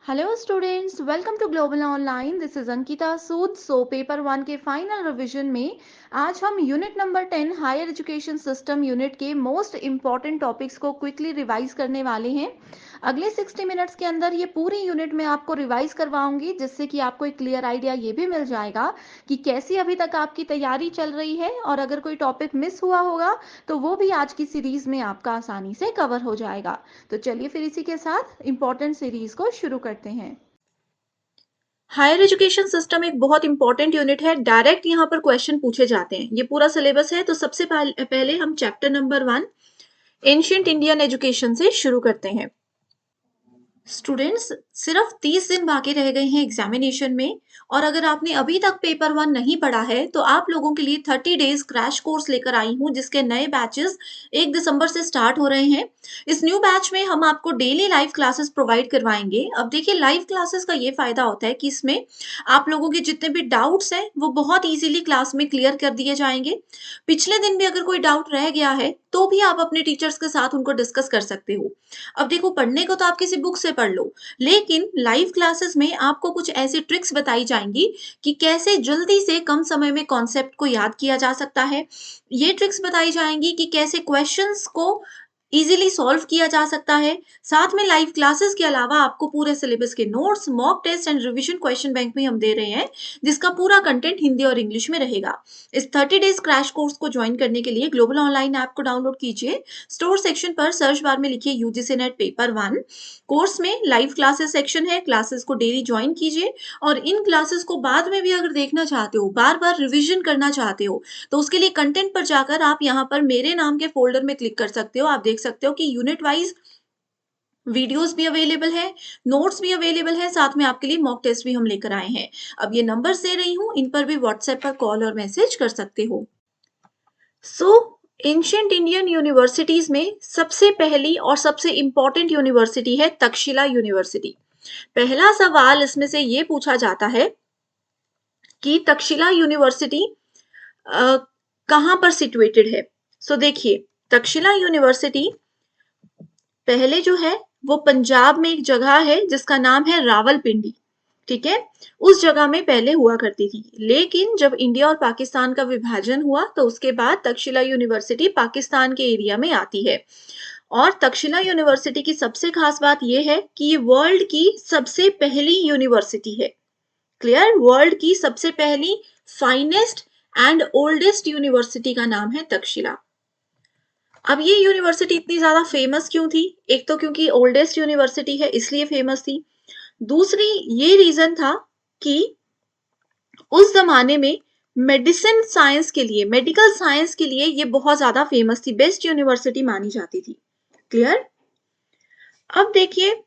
Hello students, welcome to global online. This is Ankita Sood. Paper 1 के final revision में आज हम unit number 10 higher education system unit के most important topics को quickly revise करने वाले हैं। अगले 60 मिनट्स के अंदर ये पूरी यूनिट में आपको रिवाइज करवाऊंगी, जिससे कि आपको एक क्लियर आइडिया ये भी मिल जाएगा कि कैसी अभी तक आपकी तैयारी चल रही है, और अगर कोई टॉपिक मिस हुआ होगा तो वो भी आज की सीरीज में आपका आसानी से कवर हो जाएगा। तो चलिए फिर इसी के साथ इंपॉर्टेंट सीरीज को शुरू करते हैं। हायर एजुकेशन सिस्टम एक बहुत इंपॉर्टेंट यूनिट है। डायरेक्ट यहाँ पर क्वेश्चन पूछे जाते हैं। ये पूरा सिलेबस है। तो सबसे पहले हम chapter number 1 ancient Indian education से शुरू करते हैं। स्टूडेंट्स, सिर्फ 30 दिन बाकी रह गए हैं एग्जामिनेशन में, और अगर आपने अभी तक पेपर 1 नहीं पढ़ा है तो आप लोगों के लिए 30 डेज क्रैश कोर्स लेकर आई हूँ, जिसके नए बैचेस 1 दिसंबर से स्टार्ट हो रहे हैं। इस न्यू बैच में हम आपको डेली लाइव क्लासेस प्रोवाइड करवाएंगे। अब देखिए, लाइव क्लासेस का ये फायदा होता है कि इसमें आप लोगों के जितने भी डाउट्स हैं वो बहुत इजीली क्लास में क्लियर कर दिए जाएंगे। पिछले दिन भी अगर कोई डाउट रह गया है तो भी आप अपने टीचर्स के साथ उनको डिस्कस कर सकते हो। अब देखो, पढ़ने को तो आप किसी बुक से पढ़ लो, लेकिन लाइव क्लासेस में आपको कुछ ऐसी ट्रिक्स बताई जाएंगी कि कैसे जल्दी से कम समय में कॉन्सेप्ट को याद किया जा सकता है। ये ट्रिक्स बताई जाएंगी कि कैसे क्वेश्चंस को इजीली सॉल्व किया जा सकता है। साथ में लाइव क्लासेस के अलावा आपको पूरे सिलेबस के notes, mock test and revision question bank भी हम दे रहे हैं, जिसका पूरा कंटेंट हिंदी और इंग्लिश में रहेगा। इस 30 डेज क्रैश कोर्स को ज्वाइन करने के लिए ग्लोबल ऑनलाइन ऐप को डाउनलोड कीजिए। स्टोर सेक्शन पर सर्च बार में लिखिए यूजीसी नेट पेपर 1। कोर्स में लाइव क्लासेस सेक्शन है, क्लासेस को डेली ज्वाइन कीजिए। और इन क्लासेस को बाद में भी अगर देखना चाहते हो, बार बार रिवीजन करना चाहते हो, तो उसके लिए कंटेंट पर जाकर आप यहाँ पर मेरे नाम के फोल्डर में क्लिक कर सकते हो। आप देख सकते हो कि यूनिट वाइज वीडियोस भी अवेलेबल है, नोट्स भी अवेलेबल है, साथ में आपके लिए मॉक टेस्ट भी हम लेकर आए हैं। अब ये नंबर्स दे रही हूँ, इन पर भी व्हाट्सएप पर कॉल और मैसेज कर सकते हो। एंशिएंट इंडियन यूनिवर्सिटीज में सबसे पहली और सबसे इंपॉर्टेंट यूनिवर्सिटी है तक्षशिला यूनिवर्सिटी। पहला सवाल इसमें से ये पूछा जाता है कि तक्षशिला यूनिवर्सिटी कहाँ पर सिचुएटेड है। देखिए, तक्षशिला यूनिवर्सिटी पहले जो है वो पंजाब में एक जगह है जिसका नाम है रावलपिंडी। ठीक है, उस जगह में पहले हुआ करती थी, लेकिन जब इंडिया और पाकिस्तान का विभाजन हुआ तो उसके बाद तक्षशिला यूनिवर्सिटी पाकिस्तान के एरिया में आती है। और तक्षशिला यूनिवर्सिटी की सबसे खास बात यह है कि ये वर्ल्ड की सबसे पहली यूनिवर्सिटी है। क्लियर? वर्ल्ड की सबसे पहली फाइनेस्ट एंड ओल्डेस्ट यूनिवर्सिटी का नाम है तक्षशिला। अब ये यूनिवर्सिटी इतनी ज्यादा फेमस क्यों थी? एक तो क्योंकि ओल्डेस्ट यूनिवर्सिटी है इसलिए फेमस थी। दूसरी ये रीजन था कि उस जमाने में मेडिसिन साइंस के लिए, मेडिकल साइंस के लिए ये बहुत ज्यादा फेमस थी, बेस्ट यूनिवर्सिटी मानी जाती थी। क्लियर? अब देखिए,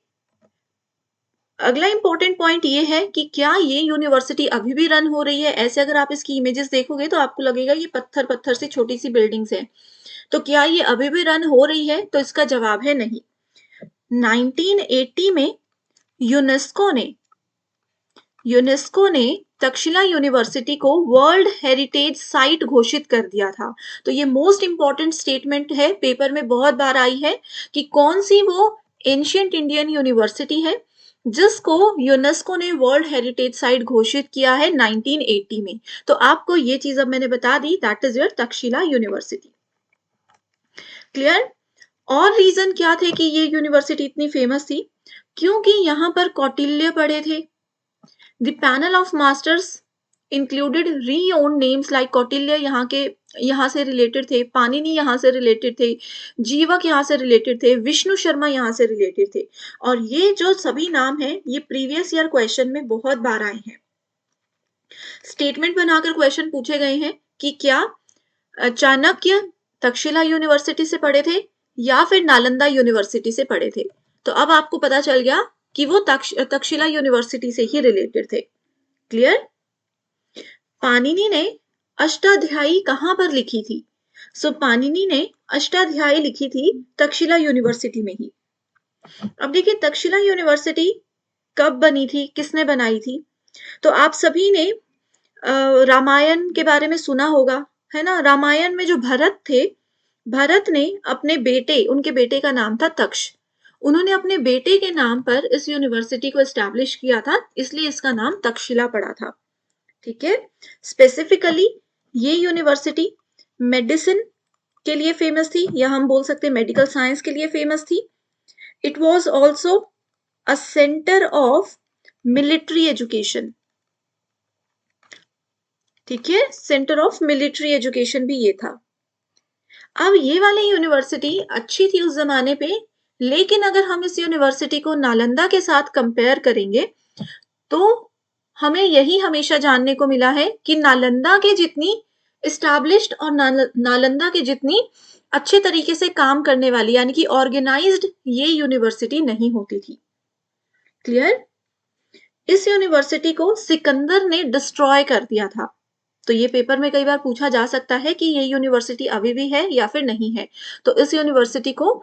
अगला इंपॉर्टेंट पॉइंट ये है कि क्या ये यूनिवर्सिटी अभी भी रन हो रही है। ऐसे अगर आप इसकी इमेजेस देखोगे तो आपको लगेगा ये पत्थर पत्थर से छोटी सी बिल्डिंग्स है। तो क्या ये अभी भी रन हो रही है? तो इसका जवाब है नहीं। 1980 में यूनेस्को ने तक्षशिला यूनिवर्सिटी को वर्ल्ड हेरिटेज साइट घोषित कर दिया था। तो ये मोस्ट इंपॉर्टेंट स्टेटमेंट है, पेपर में बहुत बार आई है कि कौन सी वो एंशिएंट इंडियन यूनिवर्सिटी है जिसको यूनेस्को ने वर्ल्ड हेरिटेज साइट घोषित किया है 1980 में। तो आपको ये चीज अब मैंने बता दी, that is your Takshashila university. Clear? और रीजन क्या थे कि ये यूनिवर्सिटी इतनी फेमस थी? क्योंकि यहाँ पर कौटिल्य पढ़े थे। The panel of masters included renowned names like Kautilya यहाँ से रिलेटेड थे, पाणिनि यहाँ से रिलेटेड थे, जीवक यहाँ से रिलेटेड थे, विष्णु शर्मा यहाँ से रिलेटेड थे। और ये जो सभी नाम हैं ये प्रीवियस ईयर क्वेश्चन में बहुत बार आए हैं। स्टेटमेंट बनाकर क्वेश्चन पूछे गए हैं कि क्या चाणक्य तक्षशिला यूनिवर्सिटी से पढ़े थे या फिर नालंदा यूनिवर्सिटी से पढ़े थे। तो अब आपको पता चल गया कि वो तक्षशिला यूनिवर्सिटी से ही रिलेटेड थे। क्लियर? पाणिनि ने अष्टाध्यायी कहां पर लिखी थी? पाणिनि ने अष्टाध्यायी लिखी थी तक्षशिला यूनिवर्सिटी में ही। अब देखिए, तक्षशिला यूनिवर्सिटी कब बनी थी, किसने बनाई थी? तो आप सभी ने रामायण के बारे में सुना होगा, है ना? रामायण में जो भरत थे, भरत ने अपने बेटे, उनके बेटे का नाम था तक्ष, उन्होंने अपने बेटे के नाम पर इस यूनिवर्सिटी को एस्टैब्लिश किया था, इसलिए इसका नाम तक्षशिला पड़ा था। ठीक है, स्पेसिफिकली ये यूनिवर्सिटी मेडिसिन के लिए फेमस थी, या हम बोल सकते हैं मेडिकल साइंस के लिए फेमस थी। It was also a centre of military education. ठीक है, सेंटर ऑफ मिलिट्री एजुकेशन भी ये था। अब ये वाली यूनिवर्सिटी अच्छी थी उस जमाने पे, लेकिन अगर हम इस यूनिवर्सिटी को नालंदा के साथ कंपेयर करेंगे तो हमें यही हमेशा जानने को मिला है कि नालंदा के जितनी इस्टैब्लिश्ड और नालंदा के जितनी अच्छे तरीके से काम करने वाली यानी कि ऑर्गेनाइज्ड ये यूनिवर्सिटी नहीं होती थी। क्लियर? इस यूनिवर्सिटी को सिकंदर ने डिस्ट्रॉय कर दिया था। तो ये पेपर में कई बार पूछा जा सकता है कि ये यूनिवर्सिटी अभी भी है या फिर नहीं है। तो इस यूनिवर्सिटी को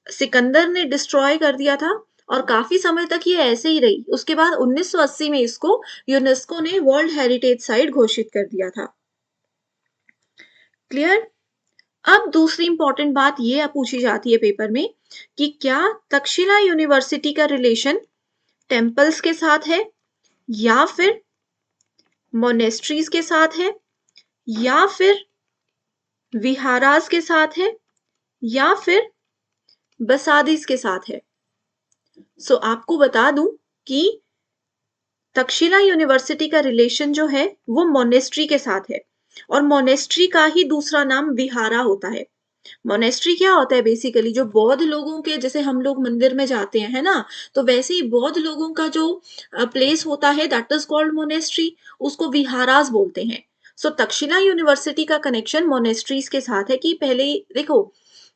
सिकंदर ने डिस्ट्रॉय कर दिया था और काफी समय तक ये ऐसे ही रही। उसके बाद 1980 में इसको यूनेस्को ने वर्ल्ड हेरिटेज साइट घोषित कर दिया था। क्लियर? अब दूसरी इंपॉर्टेंट बात ये पूछी जाती है पेपर में कि क्या तक्षशिला यूनिवर्सिटी का रिलेशन टेम्पल्स के साथ है, या फिर मोनेस्ट्रीज के साथ है, या फिर विहारास के साथ है, या फिर बसादीस के साथ है। सो आपको बता दूं कि तक्षशिला यूनिवर्सिटी का रिलेशन जो है वो मोनेस्ट्री के साथ है, और मोनेस्ट्री का ही दूसरा नाम विहारा होता है। मोनेस्ट्री क्या होता है? बेसिकली जो बौद्ध लोगों के, जैसे हम लोग मंदिर में जाते हैं, है ना, तो वैसे ही बौद्ध लोगों का जो प्लेस होता है दैट इज कॉल्ड मोनेस्ट्री, उसको विहारास बोलते हैं। सो तक्षशिला यूनिवर्सिटी का कनेक्शन मोनेस्ट्रीज के साथ है। कि पहले देखो,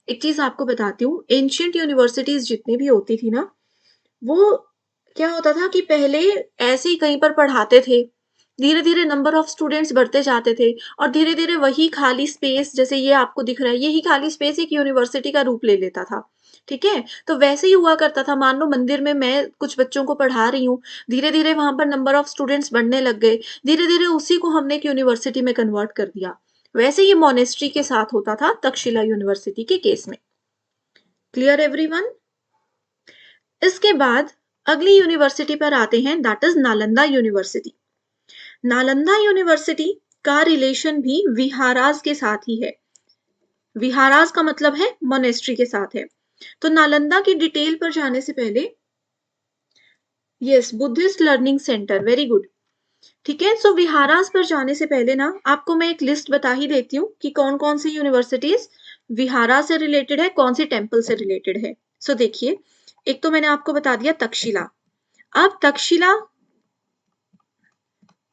एक चीज आपको बताती हूँ, एंशियंट यूनिवर्सिटीज जितनी भी होती थी ना, वो क्या होता था कि पहले ऐसे ही कहीं पर पढ़ाते थे, धीरे धीरे नंबर ऑफ स्टूडेंट्स बढ़ते जाते थे, और धीरे धीरे वही खाली स्पेस, जैसे ये आपको दिख रहा है, यही खाली स्पेस एक यूनिवर्सिटी का रूप ले लेता था। ठीक है, तो वैसे ही हुआ करता था। मान लो मंदिर में मैं कुछ बच्चों को पढ़ा रही हूँ, धीरे धीरे वहां पर नंबर ऑफ स्टूडेंट्स बढ़ने लग गए, धीरे धीरे उसी को हमने एक यूनिवर्सिटी में कन्वर्ट कर दिया। वैसे ये मोनेस्ट्री के साथ होता था तक्षशिला यूनिवर्सिटी के केस में। Clear everyone? इसके बाद अगली यूनिवर्सिटी पर आते हैं, that is Nalanda university. Nalanda university का रिलेशन भी विहारास के साथ ही है। विहारास का मतलब है मोनेस्ट्री के साथ है। तो नालंदा की डिटेल पर जाने से पहले, yes, Buddhist learning centre, very good. ठीक है, सो विहारास पर जाने से पहले ना आपको मैं एक लिस्ट बता ही देती हूँ कि कौन कौन सी यूनिवर्सिटीज विहारा से रिलेटेड है, कौन सी टेम्पल से रिलेटेड है। सो देखिए, एक तो मैंने आपको बता दिया तक्षशिला। अब तक्षशिला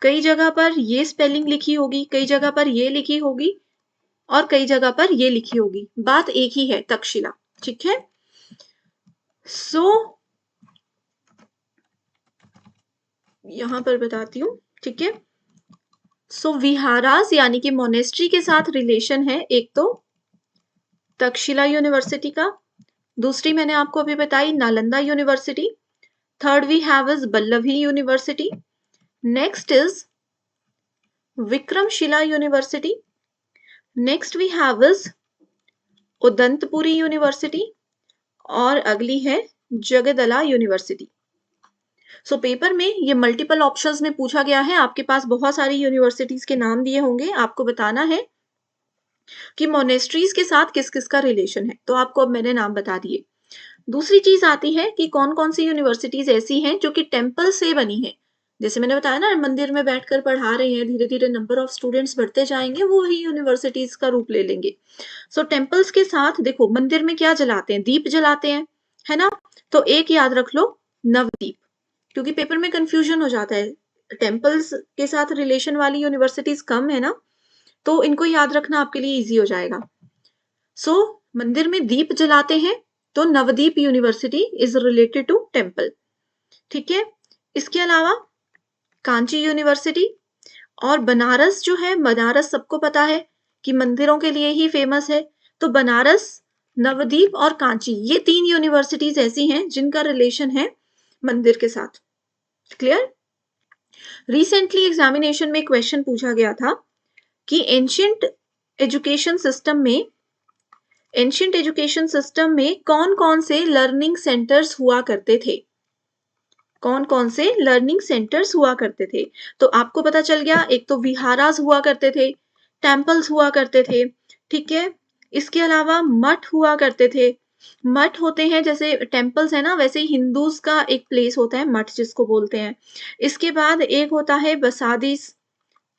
कई जगह पर ये स्पेलिंग लिखी होगी, कई जगह पर ये लिखी होगी, और कई जगह पर ये लिखी होगी, बात एक ही है, तक्षशिला। ठीक है, सो यहां पर बताती हूँ। ठीक है, सो विहारास यानी कि मोनेस्ट्री के साथ रिलेशन है एक तो तक्षशिला यूनिवर्सिटी का, दूसरी मैंने आपको अभी बताई Nalanda university, third we have is Vallabhi university, next is Vikramshila university, next we have is Udantapuri university, और अगली है जगदला यूनिवर्सिटी। सो पेपर में ये मल्टीपल ऑप्शंस में पूछा गया है, आपके पास बहुत सारी यूनिवर्सिटीज के नाम दिए होंगे, आपको बताना है कि मोनेस्ट्रीज के साथ किस किस का रिलेशन है। तो आपको अब मैंने नाम बता दिए। दूसरी चीज आती है कि कौन कौन सी यूनिवर्सिटीज ऐसी हैं जो कि टेम्पल से बनी है। जैसे मैंने बताया ना, मंदिर में बैठकर पढ़ा रहे हैं, धीरे धीरे नंबर ऑफ स्टूडेंट्स बढ़ते जाएंगे, वो ही यूनिवर्सिटीज का रूप ले लेंगे। सो टेम्पल्स के साथ देखो, मंदिर में क्या जलाते हैं? दीप जलाते हैं, है ना। तो एक याद रख लो, नवदीप, क्योंकि पेपर में कंफ्यूजन हो जाता है, टेम्पल्स के साथ रिलेशन वाली यूनिवर्सिटीज कम है ना, तो इनको याद रखना आपके लिए इजी हो जाएगा। सो मंदिर में दीप जलाते हैं, तो Navdeep university is related to temple. ठीक है, इसके अलावा कांची यूनिवर्सिटी और बनारस जो है, बनारस सबको पता है कि मंदिरों के लिए ही फेमस है। तो बनारस, नवदीप और कांची, ये तीन यूनिवर्सिटीज ऐसी हैं जिनका रिलेशन है मंदिर के साथ। क्लियर? रिसेंटली एग्जामिनेशन में क्वेश्चन पूछा गया था कि एंशियंट एजुकेशन सिस्टम में एंशिएंट एजुकेशन सिस्टम में कौन कौन से लर्निंग सेंटर्स हुआ करते थे? कौन कौन से लर्निंग सेंटर्स हुआ करते थे? तो आपको पता चल गया, एक तो विहारास हुआ करते थे, टेम्पल्स हुआ करते थे, ठीक है। इसके अलावा मठ हुआ करते थे। मठ होते हैं, जैसे टेम्पल्स है ना, वैसे ही हिंदूज का एक प्लेस होता है मठ जिसको बोलते हैं। इसके बाद एक होता है बसादीस,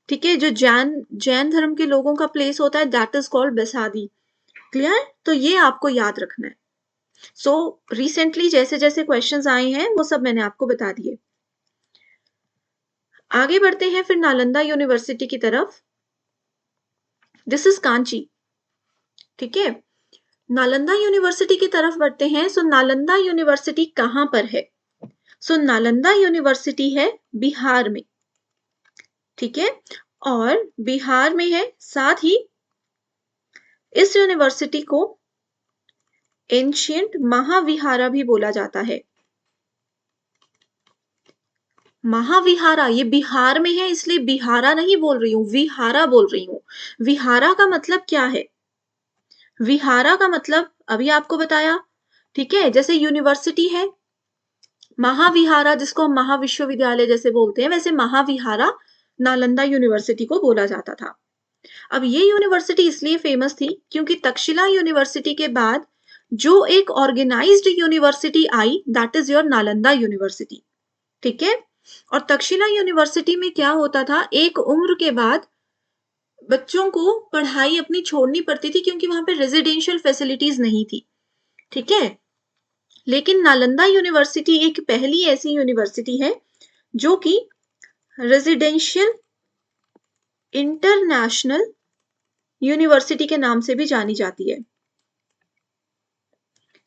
ठीक है, जो जैन जैन धर्म के लोगों का प्लेस होता है, that is called Basadi. Clear? तो ये आपको याद रखना है। सो रिसेंटली जैसे जैसे क्वेश्चंस आए हैं वो सब मैंने आपको बता दिए। आगे बढ़ते हैं फिर नालंदा यूनिवर्सिटी की तरफ। दिस इज कांची, ठीक है। नालंदा यूनिवर्सिटी की तरफ बढ़ते हैं। सो नालंदा यूनिवर्सिटी कहां पर है? सो नालंदा यूनिवर्सिटी है बिहार में, ठीक है, और बिहार में है। साथ ही इस यूनिवर्सिटी को एंशिएंट महाविहारा भी बोला जाता है। महाविहारा, ये बिहार में है इसलिए बिहारा नहीं बोल रही हूं, विहारा बोल रही हूं। विहारा का मतलब क्या है? विहारा का मतलब अभी आपको बताया, ठीक है। जैसे यूनिवर्सिटी है महाविहारा, जिसको हम महाविश्वविद्यालय जैसे बोलते हैं, वैसे महाविहारा नालंदा यूनिवर्सिटी को बोला जाता था। अब ये यूनिवर्सिटी इसलिए फेमस थी क्योंकि तक्षशिला यूनिवर्सिटी के बाद जो एक ऑर्गेनाइज्ड यूनिवर्सिटी आई, that is your Nalanda university, ठीक है। और तक्षशिला यूनिवर्सिटी में क्या होता था, एक उम्र के बाद बच्चों को पढ़ाई अपनी छोड़नी पड़ती थी क्योंकि वहां पे रेजिडेंशियल फैसिलिटीज नहीं थी, ठीक है। लेकिन नालंदा यूनिवर्सिटी एक पहली ऐसी यूनिवर्सिटी है जो कि रेजिडेंशियल इंटरनेशनल यूनिवर्सिटी के नाम से भी जानी जाती है।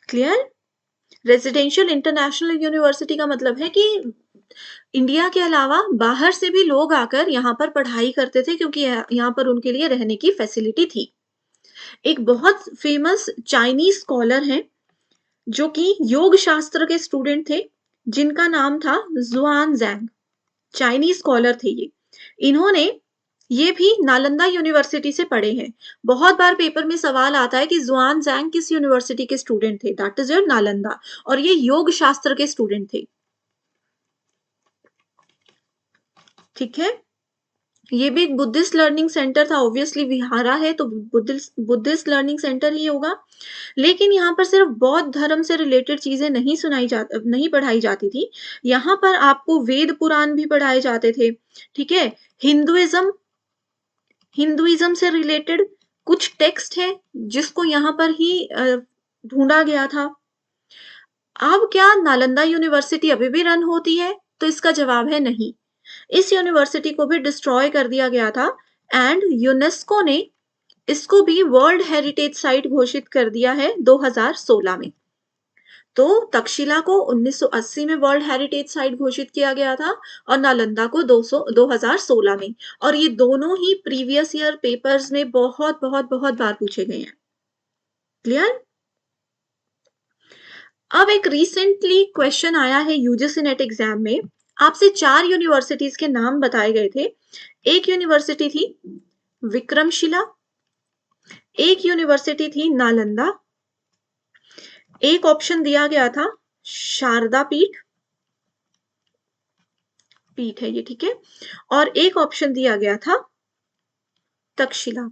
क्लियर? रेजिडेंशियल इंटरनेशनल यूनिवर्सिटी का मतलब है कि इंडिया के अलावा बाहर से भी लोग आकर यहाँ पर पढ़ाई करते थे क्योंकि यहाँ पर उनके लिए रहने की फैसिलिटी थी। एक बहुत फेमस चाइनीज स्कॉलर हैं जो कि योग शास्त्र के स्टूडेंट थे, जिनका नाम था जुआन जैंग। चाइनीज स्कॉलर थे ये। इन्होंने ये भी नालंदा यूनिवर्सिटी से पढ़े हैं। बहुत बार पेपर में सवाल आता है कि जुआन जैंग किस यूनिवर्सिटी के स्टूडेंट थे, दैट इज योर नालंदा, और ये योग शास्त्र के स्टूडेंट थे, ठीक है। ये भी एक बुद्धिस्ट लर्निंग सेंटर था, ऑब्वियसली विहारा है तो बुद्धिस्ट लर्निंग सेंटर ही होगा। लेकिन यहाँ पर सिर्फ बौद्ध धर्म से रिलेटेड चीजें नहीं पढ़ाई जाती थी। यहाँ पर आपको वेद पुराण भी पढ़ाए जाते थे, ठीक है। हिंदुइज्म से रिलेटेड कुछ टेक्स्ट है जिसको यहाँ पर ही ढूंढा गया था। अब क्या नालंदा यूनिवर्सिटी अभी भी रन होती है? तो इसका जवाब है नहीं। इस यूनिवर्सिटी को भी डिस्ट्रॉय कर दिया गया था एंड यूनेस्को ने इसको भी वर्ल्ड हेरिटेज साइट घोषित कर दिया है 2016 में। तो तक्षशिला को 1980 में वर्ल्ड हेरिटेज साइट घोषित किया गया था और नालंदा को 2016 में। और ये दोनों ही प्रीवियस ईयर पेपर्स में बहुत बहुत बहुत बार पूछे गए हैं। क्लियर? अब एक रिसेंटली क्वेश्चन आया है यूजीसी नेट एग्जाम में, आपसे 4 यूनिवर्सिटीज के नाम बताए गए थे। एक यूनिवर्सिटी थी विक्रमशिला, एक यूनिवर्सिटी थी नालंदा, एक ऑप्शन दिया गया था शारदा पीठ है ये, ठीक है, और एक ऑप्शन दिया गया था तक्षशिला।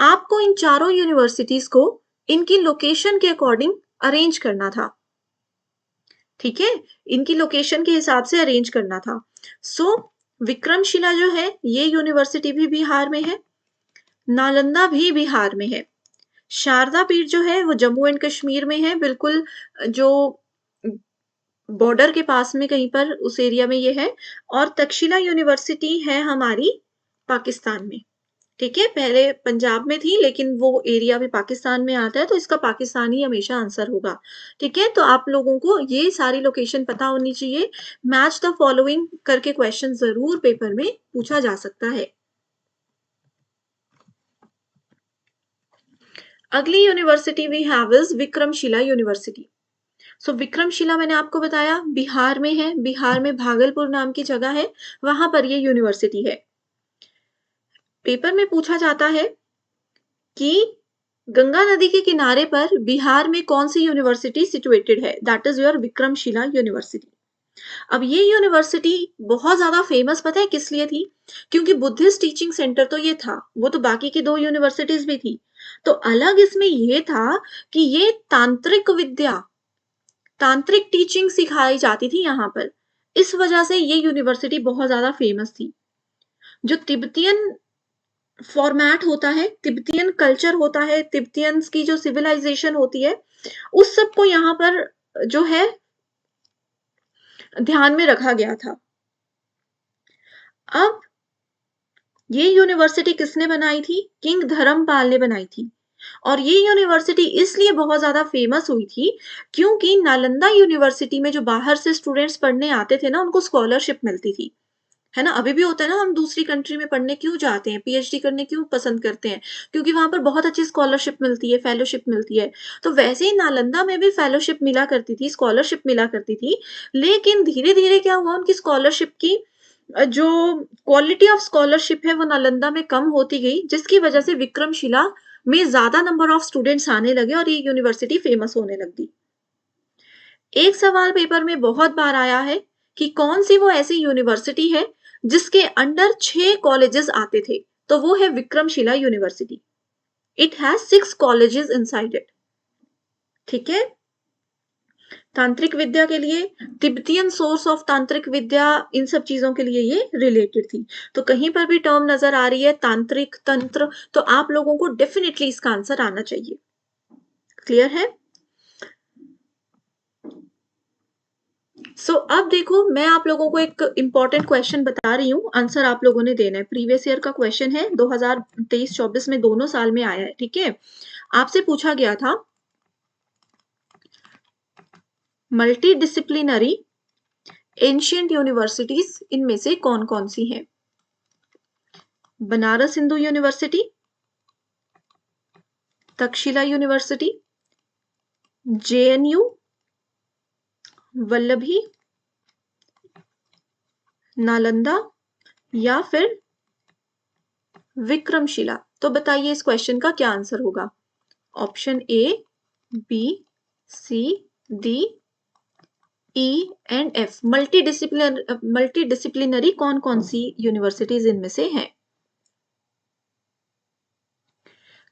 आपको इन चारों यूनिवर्सिटीज को इनकी लोकेशन के अकॉर्डिंग अरेंज करना था, ठीक है, इनकी लोकेशन के हिसाब से अरेंज करना था। सो विक्रमशिला जो है ये यूनिवर्सिटी भी बिहार में है, नालंदा भी बिहार में है, शारदा पीठ जो है वो जम्मू एंड कश्मीर में है, बिल्कुल जो बॉर्डर के पास में कहीं पर उस एरिया में ये है, और तक्षशिला यूनिवर्सिटी है हमारी पाकिस्तान में, ठीक है। पहले पंजाब में थी लेकिन वो एरिया भी पाकिस्तान में आता है, तो इसका पाकिस्तानी हमेशा आंसर होगा, ठीक है। तो आप लोगों को ये सारी लोकेशन पता होनी चाहिए। मैच द फॉलोइंग करके क्वेश्चन जरूर पेपर में पूछा जा सकता है। अगली university we have is Vikramshila university. So Vikramshila मैंने आपको बताया बिहार में है, बिहार में भागलपुर नाम की जगह है, वहां पर ये यूनिवर्सिटी है। पेपर में पूछा जाता है कि गंगा नदी के किनारे पर बिहार में कौन सी यूनिवर्सिटी सिचुएटेड है? That is your Vikramshila university. अब ये यूनिवर्सिटी बहुत ज्यादा फेमस पता है किस लिए थी? क्योंकि बुद्धिस्ट टीचिंग सेंटर तो ये था, वो तो बाकी की दो यूनिवर्सिटीज भी थी, तो अलग इसमें ये था कि ये तांत्रिक विद्या, तांत्रिक टीचिंग सिखाई जाती थी यहाँ पर। इस वजह से ये यूनिवर्सिटी बहुत ज्यादा फेमस थी। जो तिब्बतियन फॉर्मेट होता है, तिब्बतियन कल्चर होता है, तिब्बतियंस की जो सिविलाइजेशन होती है, उस सब को यहाँ पर जो है ध्यान में रखा गया था। अब ये यूनिवर्सिटी किसने बनाई थी? किंग धर्मपाल ने बनाई थी। और ये यूनिवर्सिटी इसलिए बहुत ज्यादा फेमस हुई थी क्योंकि नालंदा यूनिवर्सिटी में जो बाहर से स्टूडेंट्स पढ़ने आते थे ना, उनको स्कॉलरशिप मिलती थी, है ना। अभी भी होता है ना, हम दूसरी कंट्री में पढ़ने क्यों जाते हैं, पीएचडी करने क्यों पसंद करते हैं? क्योंकि वहां पर बहुत अच्छी स्कॉलरशिप मिलती है, फेलोशिप मिलती है। तो वैसे ही नालंदा में भी फेलोशिप मिला करती थी, स्कॉलरशिप मिला करती थी। लेकिन धीरे धीरे क्या हुआ, उनकी स्कॉलरशिप की जो क्वालिटी ऑफ स्कॉलरशिप है वो नालंदा में कम होती गई, जिसकी वजह से विक्रमशिला में ज्यादा नंबर ऑफ स्टूडेंट्स आने लगे और ये यूनिवर्सिटी फेमस होने लगी। एक सवाल पेपर में बहुत बार आया है कि कौन सी वो ऐसी यूनिवर्सिटी है जिसके अंडर 6 कॉलेजेस आते थे, तो वो है Vikramshila university. It has 6 colleges inside it. ठीक है, तांत्रिक विद्या के लिए, तिब्बतियन सोर्स ऑफ तांत्रिक विद्या, इन सब चीजों के लिए ये रिलेटेड थी। तो कहीं पर भी टर्म नजर आ रही है तांत्रिक, तंत्र, तो आप लोगों को डेफिनेटली इसका आंसर आना चाहिए। क्लियर है? अब देखो, मैं आप लोगों को एक इंपॉर्टेंट क्वेश्चन बता रही हूँ, आंसर आप लोगों ने देना है। प्रीवियस ईयर का क्वेश्चन है, 2023-24 में दोनों साल में आया है। ठीक है, आपसे पूछा गया था मल्टी डिसिप्लिनरी एंशिएंट यूनिवर्सिटीज इनमें से कौन कौन सी हैं? Banaras Hindu university, Takshashila university, JNU, Vallabhi, Nalanda, या फिर विक्रमशिला। तो बताइए इस क्वेश्चन का क्या आंसर होगा? Option A, B, C, D, E and F. Multidisciplinary कौन कौन सी यूनिवर्सिटीज इनमें से हैं?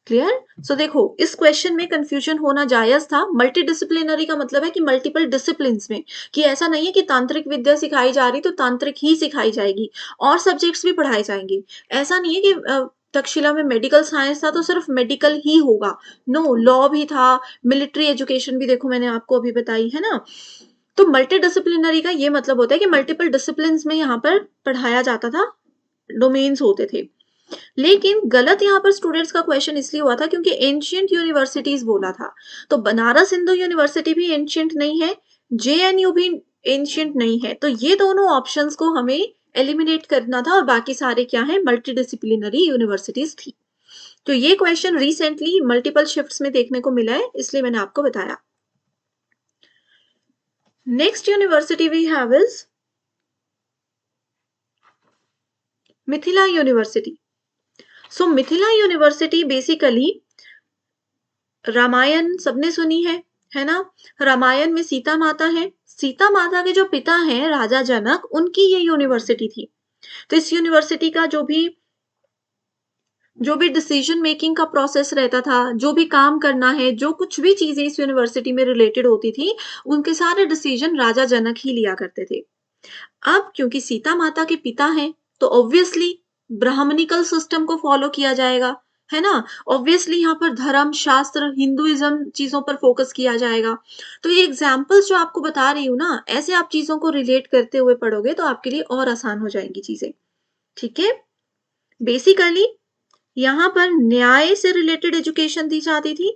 क्लियर? देखो, इस क्वेश्चन में कंफ्यूजन होना जायज था। मल्टी डिसिप्लिनरी का मतलब है कि मल्टीपल डिसिप्लिन में, कि ऐसा नहीं है कि तांत्रिक विद्या सिखाई जा रही तो तांत्रिक ही सिखाई जाएगी, और सब्जेक्ट्स भी पढ़ाए जाएंगे। ऐसा नहीं है कि तक्षशिला में मेडिकल साइंस था तो सिर्फ मेडिकल ही होगा। नो, लॉ भी था, मिलिट्री एजुकेशन भी, देखो मैंने आपको अभी बताई है ना। तो मल्टी डिसिप्लिनरी का ये मतलब होता है कि मल्टीपल डिसिप्लिन में यहाँ पर पढ़ाया जाता था, डोमेन्स होते थे। लेकिन गलत यहाँ पर स्टूडेंट्स का क्वेश्चन इसलिए हुआ था क्योंकि एंशियंट यूनिवर्सिटीज बोला था। तो बनारस हिंदू यूनिवर्सिटी भी एंशियंट नहीं है, जेएनयू भी एंशियंट नहीं है। तो ये दोनों ऑप्शंस को हमें एलिमिनेट करना था, और बाकी सारे क्या है, मल्टी डिसिप्लिनरी यूनिवर्सिटीज थी। तो ये क्वेश्चन रिसेंटली मल्टीपल शिफ्ट्स में देखने को मिला है, इसलिए मैंने आपको बताया। Next university we have is Mithila university. Mithila university basically, Ramayan सबने सुनी है ना। रामायण में सीता माता है, सीता माता के जो पिता हैं राजा जनक, उनकी ये यूनिवर्सिटी थी। तो इस यूनिवर्सिटी का जो भी डिसीजन मेकिंग का प्रोसेस रहता था, जो भी काम करना है, जो कुछ भी चीजें इस यूनिवर्सिटी में रिलेटेड होती थी, उनके सारे डिसीजन राजा जनक ही लिया करते थे। अब क्योंकि सीता माता के पिता हैं, तो ऑब्वियसली ब्राह्मणिकल सिस्टम को फॉलो किया जाएगा, है ना। ऑब्वियसली यहाँ पर धर्म, शास्त्र, हिंदुइज्म चीजों पर फोकस किया जाएगा। तो ये एग्जाम्पल्स जो आपको बता रही हूँ ना, ऐसे आप चीजों को रिलेट करते हुए पढ़ोगे तो आपके लिए और आसान हो जाएंगी चीजें। ठीक है, बेसिकली यहाँ पर न्याय से रिलेटेड एजुकेशन दी जाती थी,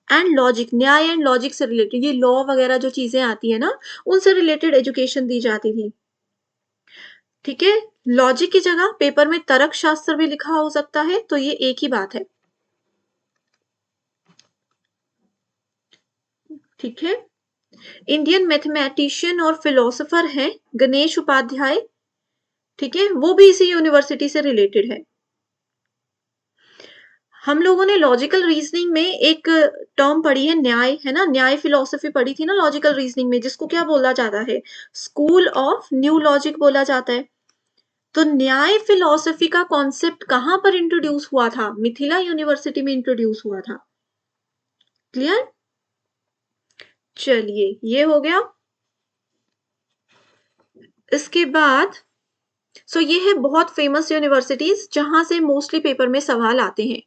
एंड लॉजिक, न्याय एंड लॉजिक से रिलेटेड, ये लॉ वगैरह जो चीजें आती है ना, उनसे रिलेटेड एजुकेशन दी जाती थी। ठीक है, लॉजिक की जगह पेपर में तर्क शास्त्र भी लिखा हो सकता है, तो ये एक ही बात है। ठीक है, इंडियन मैथमेटिशियन और फिलोसोफर है गणेश उपाध्याय। ठीक है, वो भी इसी यूनिवर्सिटी से रिलेटेड है। हम लोगों ने लॉजिकल रीजनिंग में एक टर्म पढ़ी है न्याय, है ना, न्याय फिलोसफी पढ़ी थी ना लॉजिकल रीजनिंग में, जिसको क्या बोला जाता है, स्कूल ऑफ न्यू लॉजिक बोला जाता है। तो न्याय फिलोसफी का कॉन्सेप्ट कहां पर इंट्रोड्यूस हुआ था? मिथिला यूनिवर्सिटी में इंट्रोड्यूस हुआ था। क्लियर? चलिए ये हो गया। इसके बाद ये है बहुत फेमस यूनिवर्सिटीज जहां से मोस्टली पेपर में सवाल आते हैं।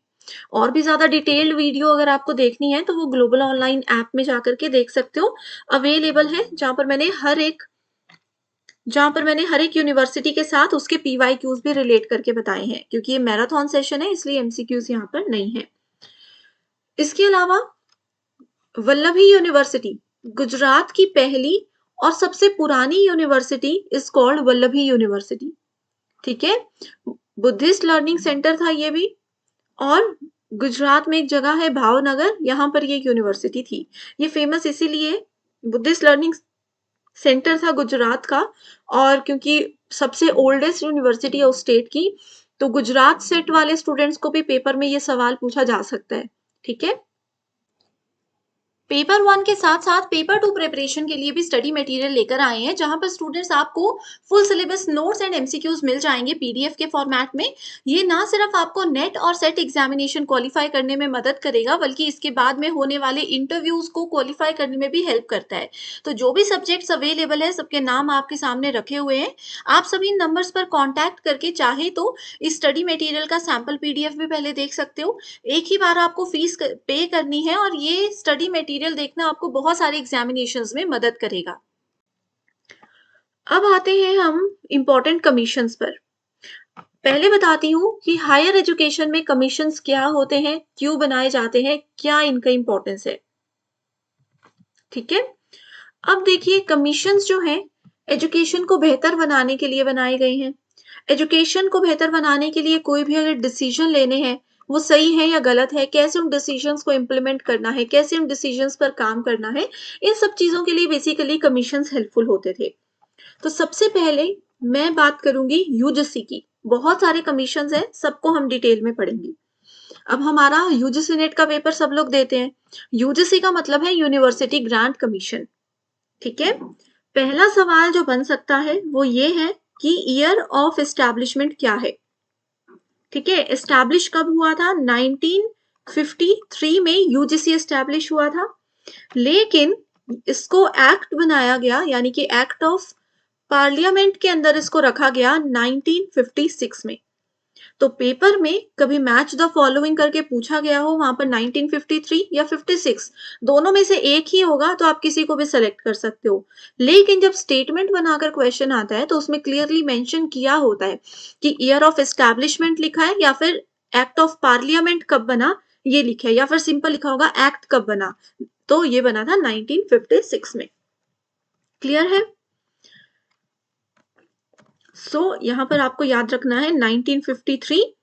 और भी ज्यादा डिटेल्ड वीडियो अगर आपको देखनी है तो वो ग्लोबल ऑनलाइन ऐप में जाकर के देख सकते हो, अवेलेबल है, जहां पर मैंने हर एक यूनिवर्सिटी के साथ उसके PYQs भी रिलेट करके बताए हैं, क्योंकि ये मैराथन सेशन है इसलिए MCQs यहाँ पर नहीं है। इसके अलावा वल्लभी यूनिवर्सिटी गुजरात की पहली और सबसे पुरानी university is called Vallabhi university. ठीक है, बुद्धिस्ट लर्निंग सेंटर था ये भी, और गुजरात में एक जगह है भावनगर, यहाँ पर ये यूनिवर्सिटी थी। ये फेमस इसीलिए, बुद्धिस्ट लर्निंग सेंटर था गुजरात का, और क्योंकि सबसे ओल्डेस्ट यूनिवर्सिटी है उस स्टेट की, तो गुजरात सेट वाले स्टूडेंट्स को भी पेपर में ये सवाल पूछा जा सकता है। ठीक है, पेपर 1 के साथ साथ पेपर 2 प्रिपरेशन के लिए भी स्टडी मटेरियल लेकर आए हैं, जहां पर स्टूडेंट्स आपको full syllabus notes and MCQs मिल जाएंगे PDF के फॉर्मेट में। ये ना सिर्फ आपको नेट और सेट एग्जामिनेशन क्वालिफाई करने में मदद करेगा, बल्कि इसके बाद में होने वाले इंटरव्यूज को क्वालिफाई करने में भी हेल्प करता है। तो जो भी सब्जेक्ट्स अवेलेबल है सबके नाम आपके सामने रखे हुए हैं, आप सभी नंबर्स पर कॉन्टैक्ट करके चाहे तो इस स्टडी मटेरियल का सैम्पल PDF भी पहले देख सकते हो। एक ही बार आपको फीस पे करनी है, और ये स्टडी मटेरियल देखना आपको बहुत सारे एग्जामिनेशंस में मदद करेगा। अब आते हैं हम इंपॉर्टेंट कमीशंस पर। पहले बताती हूँ कि हायर एजुकेशन में कमीशंस क्या होते हैं, क्यों बनाए जाते हैं, क्या इनका इंपॉर्टेंस है। ठीक है, अब देखिए कमीशंस जो हैं एजुकेशन को बेहतर बनाने के लिए बनाए गए हैं। एजुकेशन को बेहतर बनाने के लिए कोई भी अगर डिसीजन लेने हैं, वो सही है या गलत है, कैसे उन डिसीजंस को इम्प्लीमेंट करना है, कैसे उन डिसीजंस पर काम करना है, इन सब चीजों के लिए बेसिकली कमीशंस हेल्पफुल होते थे। तो सबसे पहले मैं बात करूंगी यूजीसी की। बहुत सारे कमीशंस हैं, सबको हम डिटेल में पढ़ेंगे। अब हमारा यूजीसी नेट का पेपर सब लोग देते हैं। यूजीसी का मतलब है यूनिवर्सिटी ग्रांट कमीशन। ठीक है, पहला सवाल जो बन सकता है वो ये है कि ईयर ऑफ एस्टैब्लिशमेंट क्या है। ठीक है, एस्टैब्लिश कब हुआ था? 1953 में यूजीसी एस्टैब्लिश हुआ था, लेकिन इसको एक्ट बनाया गया, यानी कि एक्ट ऑफ पार्लियामेंट के अंदर इसको रखा गया 1956 में। तो पेपर में कभी मैच द फॉलोइंग करके पूछा गया हो, वहां पर 1953 या 56 दोनों में से एक ही होगा, तो आप किसी को भी सेलेक्ट कर सकते हो। लेकिन जब स्टेटमेंट बनाकर क्वेश्चन आता है तो उसमें क्लियरली मेंशन किया होता है कि ईयर ऑफ एस्टैब्लिशमेंट लिखा है या फिर एक्ट ऑफ पार्लियामेंट कब बना ये लिखा है, या फिर सिंपल लिखा होगा एक्ट कब बना। तो ये बना था 1956 में। क्लियर है? यहां पर आपको याद रखना है 1953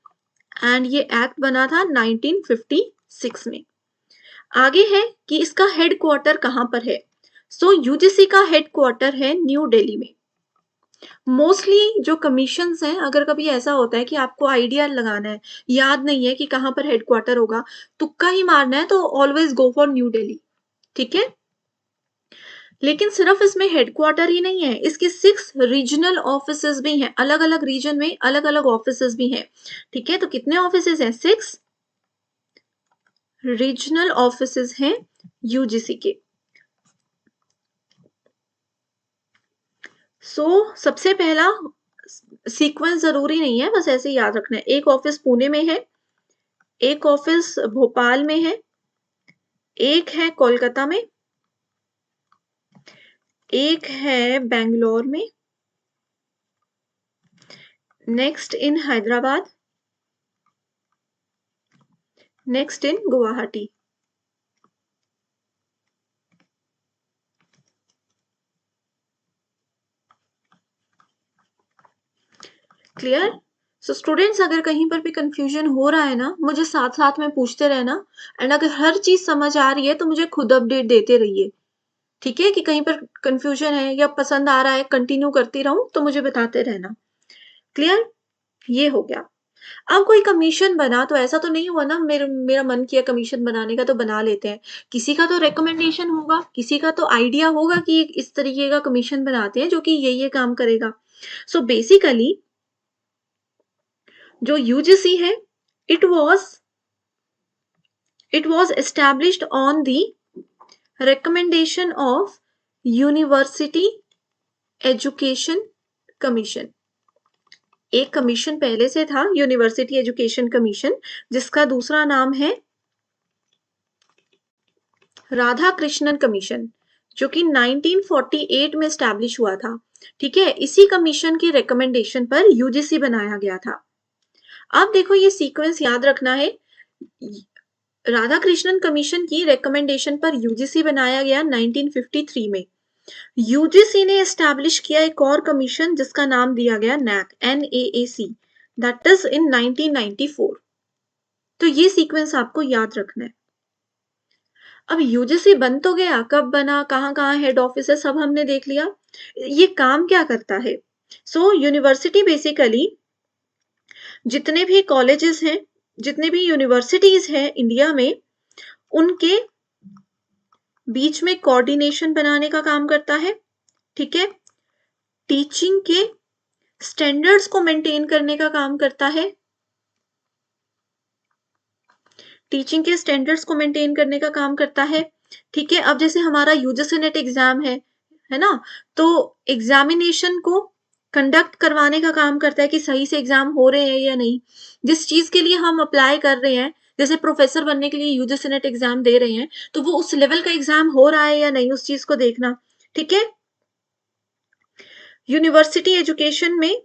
एंड ये एक्ट बना था 1956 में। आगे है कि इसका हेडक्वार्टर कहां पर है। यूजीसी का हेडक्वार्टर है न्यू दिल्ली में। मोस्टली जो कमीशंस हैं, अगर कभी ऐसा होता है कि आपको आइडिया लगाना है, याद नहीं है कि कहां पर हेडक्वार्टर होगा, तुक्का ही मारना है, तो always go for new Delhi. ठीक है, लेकिन सिर्फ इसमें हेडक्वार्टर ही नहीं है, इसके 6 रीजनल ऑफिसेज भी हैं, अलग अलग रीजन में अलग अलग ऑफिसेज भी हैं। ठीक है, तो कितने ऑफिसेज हैं? 6 रीजनल ऑफिसेज हैं यूजीसी के। सबसे पहला सीक्वेंस जरूरी नहीं है, बस ऐसे याद रखना है। एक ऑफिस पुणे में है, एक ऑफिस भोपाल में है, एक है कोलकाता में, एक है बेंगलोर में, next in Hyderabad, next in Guwahati. Clear? Students अगर कहीं पर भी कंफ्यूजन हो रहा है ना, मुझे साथ साथ में पूछते रहना, एंड अगर हर चीज समझ आ रही है तो मुझे खुद अपडेट देते रहिए। ठीक है, कि कहीं पर कंफ्यूजन है या पसंद आ रहा है कंटिन्यू करती रहूं तो मुझे बताते रहना। क्लियर? ये हो गया। अब कोई कमीशन बना तो ऐसा तो नहीं हुआ ना मेरा मन किया कमीशन बनाने का तो बना लेते हैं। किसी का तो रिकमेंडेशन होगा, किसी का तो आइडिया होगा कि इस तरीके का कमीशन बनाते हैं जो कि ये काम करेगा। सो बेसिकली जो यूजीसी है it was established on the recommendation of university education commission. एक कमीशन पहले से था यूनिवर्सिटी एजुकेशन कमीशन, जिसका दूसरा नाम है राधा कृष्णन कमीशन, जो कि 1948 में स्टैब्लिश हुआ था। ठीक है, इसी कमीशन की रिकमेंडेशन पर यूजीसी बनाया गया था। अब देखो ये सीक्वेंस याद रखना है। राधा कृष्णन कमीशन की रिकमेंडेशन पर यूजीसी बनाया गया 1953 में। यूजीसी ने एस्टैब्लिश किया एक और कमीशन जिसका नाम दिया गया NAAC, दैट इज इन 1994। तो ये सीक्वेंस आपको याद रखना है। अब यूजीसी बन तो गया, कब बना, कहाँ कहाँ हेड ऑफिस है, सब हमने देख लिया। ये काम क्या करता है? सो यूनिवर्सिटी बेसिकली जितने भी कॉलेजेस हैं, जितने भी यूनिवर्सिटीज हैं इंडिया में, उनके बीच में कोऑर्डिनेशन बनाने का काम करता है। ठीक है, टीचिंग के स्टैंडर्ड्स को मेंटेन करने का काम करता है। टीचिंग के स्टैंडर्ड्स को मेंटेन करने का काम करता है। ठीक है, अब जैसे हमारा यूजीसी नेट एग्जाम है ना, तो एग्जामिनेशन को कंडक्ट करवाने का काम करता है कि सही से एग्जाम हो रहे हैं या नहीं। जिस चीज के लिए हम अप्लाई कर रहे हैं, जैसे प्रोफेसर बनने के लिए यूजीसी नेट एग्जाम दे रहे हैं, तो वो उस लेवल का एग्जाम हो रहा है या नहीं, उस चीज को देखना। ठीक है, यूनिवर्सिटी एजुकेशन में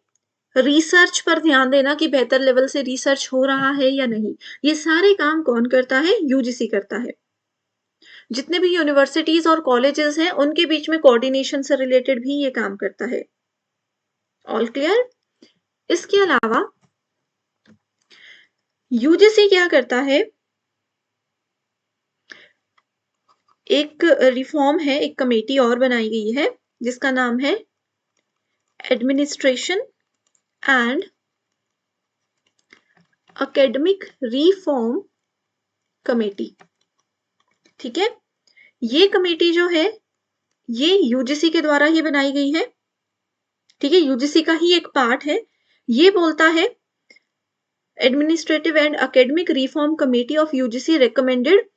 रिसर्च पर ध्यान देना कि बेहतर लेवल से रिसर्च हो रहा है या नहीं। ये सारे काम कौन करता है? यूजीसी करता है। जितने भी यूनिवर्सिटीज और कॉलेजेस हैं उनके बीच में कोऑर्डिनेशन से रिलेटेड भी ये काम करता है। All clear? इसके अलावा यूजीसी क्या करता है, एक रिफॉर्म है, एक कमेटी और बनाई गई है जिसका नाम है administration and academic reform committee. ठीक है, ये कमेटी जो है ये यूजीसी के द्वारा ही बनाई गई है। ठीक है, यूजीसी का ही एक पार्ट है। ये बोलता है administrative and academic reform committee of UGC recommended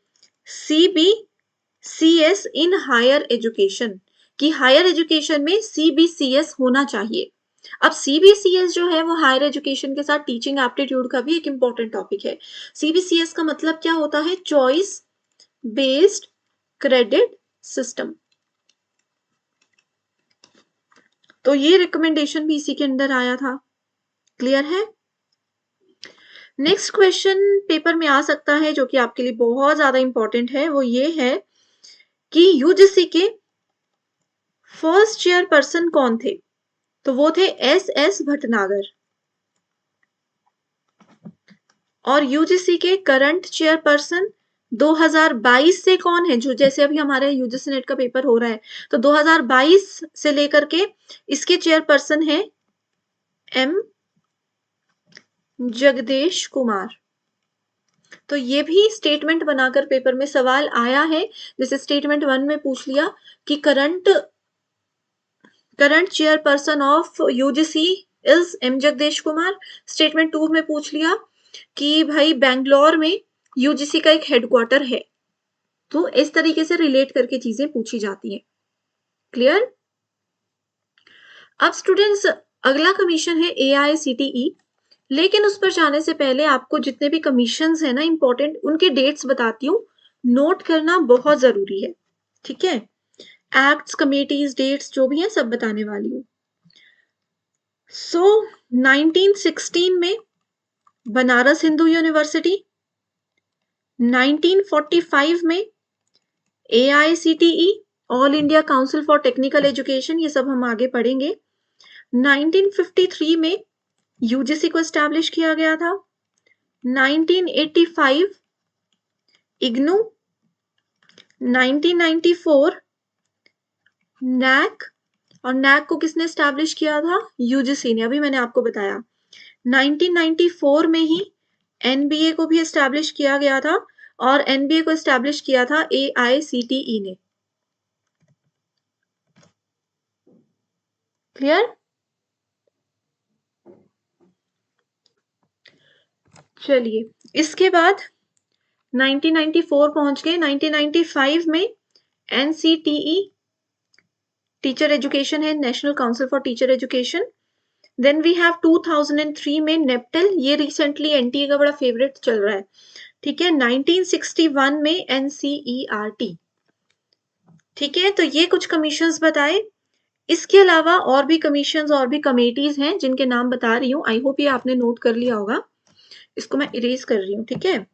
CBCS in higher education, कि हायर एजुकेशन में CBCS होना चाहिए। अब CBCS जो है वो हायर एजुकेशन के साथ टीचिंग एप्टीट्यूड का भी एक इंपॉर्टेंट टॉपिक है। CBCS का मतलब क्या होता है? Choice based credit system. तो ये रिकमेंडेशन भी इसी के अंदर आया था। क्लियर है? नेक्स्ट क्वेश्चन पेपर में आ सकता है जो कि आपके लिए बहुत ज्यादा इंपॉर्टेंट है, वो ये है कि यूजीसी के फर्स्ट चेयरपर्सन कौन थे? तो वो थे SS भटनागर। और यूजीसी के करंट चेयरपर्सन 2022 से कौन है? जो जैसे अभी हमारे यूजीसी नेट का पेपर हो रहा है, तो 2022 से लेकर के इसके चेयरपर्सन है M जगदेश कुमार। तो ये भी स्टेटमेंट बनाकर पेपर में सवाल आया है। जैसे स्टेटमेंट 1 में पूछ लिया कि current chairperson of UGC is M Jagdish Kumar. Statement 2 में पूछ लिया कि भाई बेंगलोर में यूजीसी का एक हेडक्वार्टर है। तो इस तरीके से रिलेट करके चीजें पूछी जाती हैं। क्लियर? अब स्टूडेंट्स अगला कमीशन है AICTE, लेकिन उस पर जाने से पहले आपको जितने भी कमीशंस है ना इंपॉर्टेंट, उनके डेट्स बताती हूँ, नोट करना बहुत जरूरी है। ठीक है, एक्ट्स, कमेटीज, डेट्स जो भी है सब बताने वाली हूँ। सो 1916 में बनारस हिंदू यूनिवर्सिटी, 1945 में AICTE all India council for technical education, ये सब हम आगे पढ़ेंगे। 1953 में यूजीसी को एस्टैब्लिश किया गया था। 1985 इग्नू, 1994 नैक, और नैक को किसने एस्टैब्लिश किया था? यूजीसी ने, अभी मैंने आपको बताया। 1994 में ही एनबीए को भी एस्टैब्लिश किया गया था और एनबीए को एस्टैब्लिश किया था एआईसीटीई ने। क्लियर? चलिए, इसके बाद 1994 पहुंच गए। 1995 में एनसीटीई टीचर एजुकेशन है, national council for teacher education. Then we have 2003 में नेप्टल, ये रिसेंटली एनटीए का बड़ा फेवरेट चल रहा है, ठीक है। 1961 में एनसीईआरटी, ठीक है। तो ये कुछ कमीशंस बताए। इसके अलावा और भी कमीशंस और भी कमेटीज हैं जिनके नाम बता रही हूँ। आई होप ये आपने नोट कर लिया होगा। इसको मैं इरेज कर रही हूँ, ठीक है।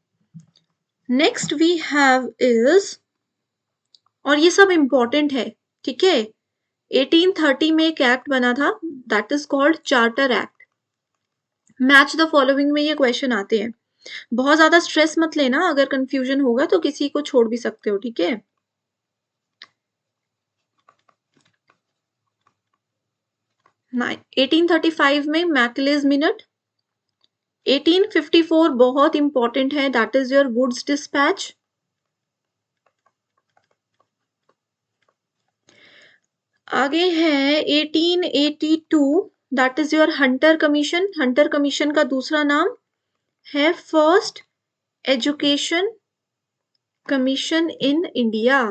नेक्स्ट वी हैव इज, और ये सब इंपॉर्टेंट है, ठीक है। 1830 में एक एक्ट बना था, that is called charter act. Match the following में ये क्वेश्चन आते हैं। बहुत ज्यादा स्ट्रेस मत लेना, अगर कंफ्यूजन होगा तो किसी को छोड़ भी सकते हो, ठीक है। 1835 में मैकलेज मिनट। 1854 बहुत इंपॉर्टेंट है, that is your Wood's despatch. आगे है 1882, that is your Hunter commission. Hunter commission का दूसरा नाम है first education commission in India.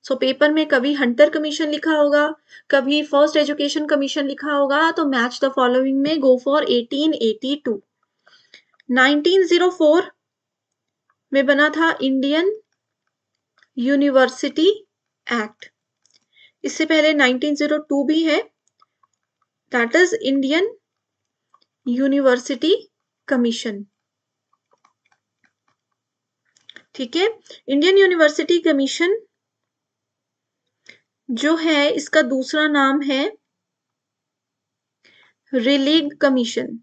So paper में कभी हंटर कमीशन लिखा होगा, कभी फर्स्ट एजुकेशन कमीशन लिखा होगा, तो मैच द फॉलोइंग में गो फॉर 1882। 1904 में बना था इंडियन यूनिवर्सिटी एक्ट। इससे पहले 1902 भी है, that is Indian university commission, ठीक है। इंडियन यूनिवर्सिटी कमीशन जो है इसका दूसरा नाम है रिलीग कमीशन।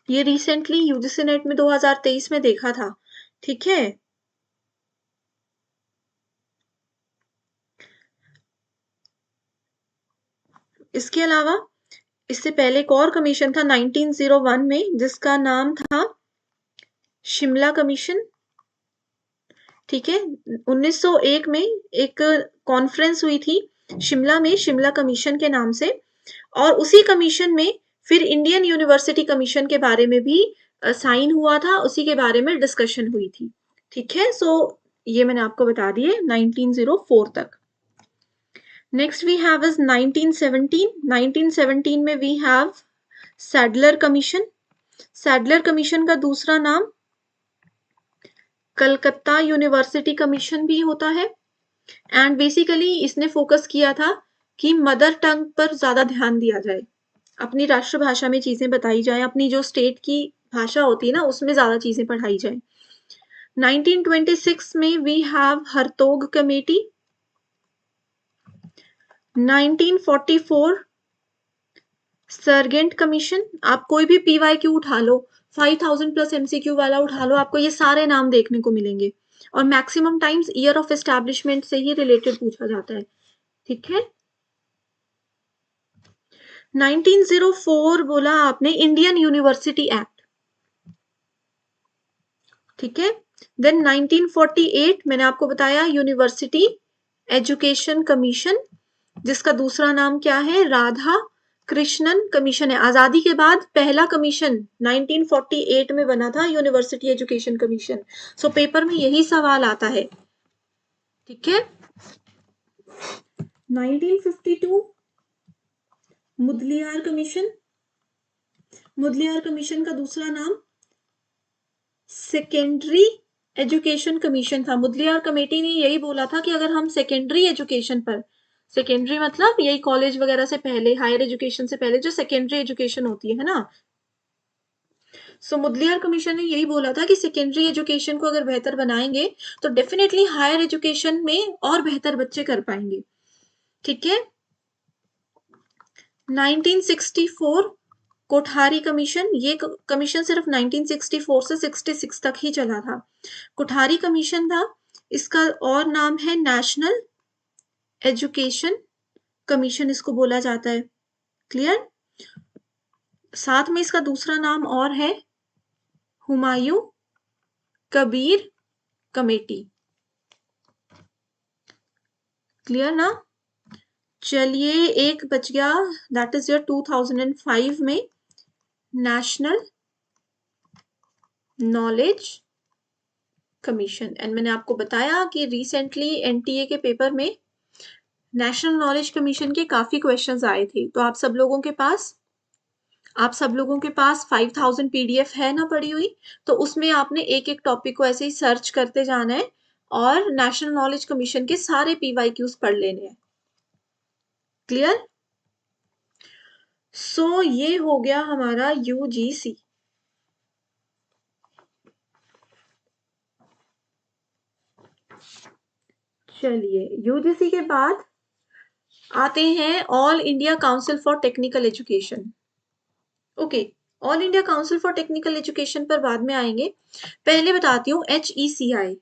ये रिसेंटली यूजीसी नेट में 2023 में देखा था, ठीक है। इसके अलावा इससे पहले एक और कमीशन था 1901 में, जिसका नाम था शिमला कमीशन, ठीक है। 1901 में एक कॉन्फ्रेंस हुई थी शिमला में, शिमला कमीशन के नाम से, और उसी कमीशन में फिर इंडियन यूनिवर्सिटी कमीशन के बारे में भी साइन हुआ था, उसी के बारे में डिस्कशन हुई थी, ठीक है। सो ये मैंने आपको बता दिए 1904 तक। Next we have is 1917। 1917 में we have Sadler commission. Sadler commission का दूसरा नाम कलकत्ता यूनिवर्सिटी कमीशन भी होता है। एंड बेसिकली इसने फोकस किया था कि मदर टंग पर ज्यादा ध्यान दिया जाए, अपनी राष्ट्रभाषा में चीजें बताई जाए, अपनी जो स्टेट की भाषा होती है ना उसमें ज्यादा चीजें पढ़ाई जाए। 1926 में we have Hartog committee. 1944 Sargent commission. आप कोई भी PYQ उठा लो, 5000 प्लस MCQ वाला उठा लो, आपको ये सारे नाम देखने को मिलेंगे, और maximum times year of establishment से ही रिलेटेड पूछा जाता है, ठीक है। 1904 बोला आपने इंडियन यूनिवर्सिटी एक्ट, ठीक है। देन 1948 मैंने आपको बताया यूनिवर्सिटी एजुकेशन कमीशन, जिसका दूसरा नाम क्या है, राधा कृष्णन कमीशन है। आजादी के बाद पहला कमीशन 1948 में बना था, यूनिवर्सिटी एजुकेशन कमीशन। सो पेपर में यही सवाल आता है, ठीक है। 1952 मुदलियार कमीशन। मुदलियार कमीशन का दूसरा नाम सेकेंडरी एजुकेशन कमीशन था। मुदलियार कमेटी ने यही बोला था कि अगर हम सेकेंडरी एजुकेशन पर, सेकेंडरी मतलब यही कॉलेज वगैरह से पहले, हायर एजुकेशन से पहले जो सेकेंडरी एजुकेशन होती है ना, सो मुदलियार कमीशन ने यही बोला था कि सेकेंडरी एजुकेशन को अगर बेहतर बनाएंगे तो डेफिनेटली हायर एजुकेशन में और बेहतर बच्चे कर पाएंगे, ठीक है। 1964 कोठारी कमीशन। ये कमीशन सिर्फ 1964 से 66 तक ही चला था। कोठारी कमीशन था, इसका और नाम है नेशनल एजुकेशन कमीशन, इसको बोला जाता है, क्लियर। साथ में इसका दूसरा नाम और है हुमायूं कबीर कमेटी। क्लियर ना? चलिए एक बच गया, दैट इज योर 2005 में नेशनल नॉलेज कमीशन। एंड मैंने आपको बताया कि रिसेंटली एनटीए के पेपर में नेशनल नॉलेज कमीशन के काफी क्वेश्चंस आए थे। तो आप सब लोगों के पास 5000 पीडीएफ है ना पड़ी हुई, तो उसमें आपने एक एक टॉपिक को ऐसे ही सर्च करते जाना है और नेशनल नॉलेज कमीशन के सारे पीवाईक्यूज पढ़ लेने हैं। क्लियर? सो ये हो गया हमारा यूजीसी। चलिए यूजीसी के बाद आते हैं all India council for technical education. Okay, all India council for technical education पर बाद में आएंगे। पहले बताती हूँ HECI।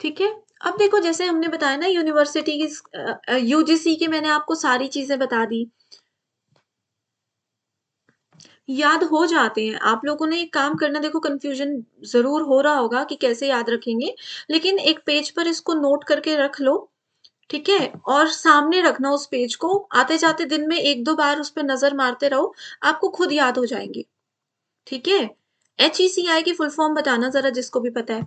ठीक है, अब देखो जैसे हमने बताया ना यूनिवर्सिटी की यूजीसी की मैंने आपको सारी चीजें बता दी, याद हो जाते हैं। आप लोगों ने एक काम करना, देखो कंफ्यूजन जरूर हो रहा होगा कि कैसे याद रखेंगे, लेकिन एक पेज पर इसको नोट करके रख लो, ठीक है, और सामने रखना उस पेज को, आते जाते दिन में एक दो बार उस पर नजर मारते रहो, आपको खुद याद हो जाएंगे। ठीक है, HECI की फुल फॉर्म बताना जरा जिसको भी पता है।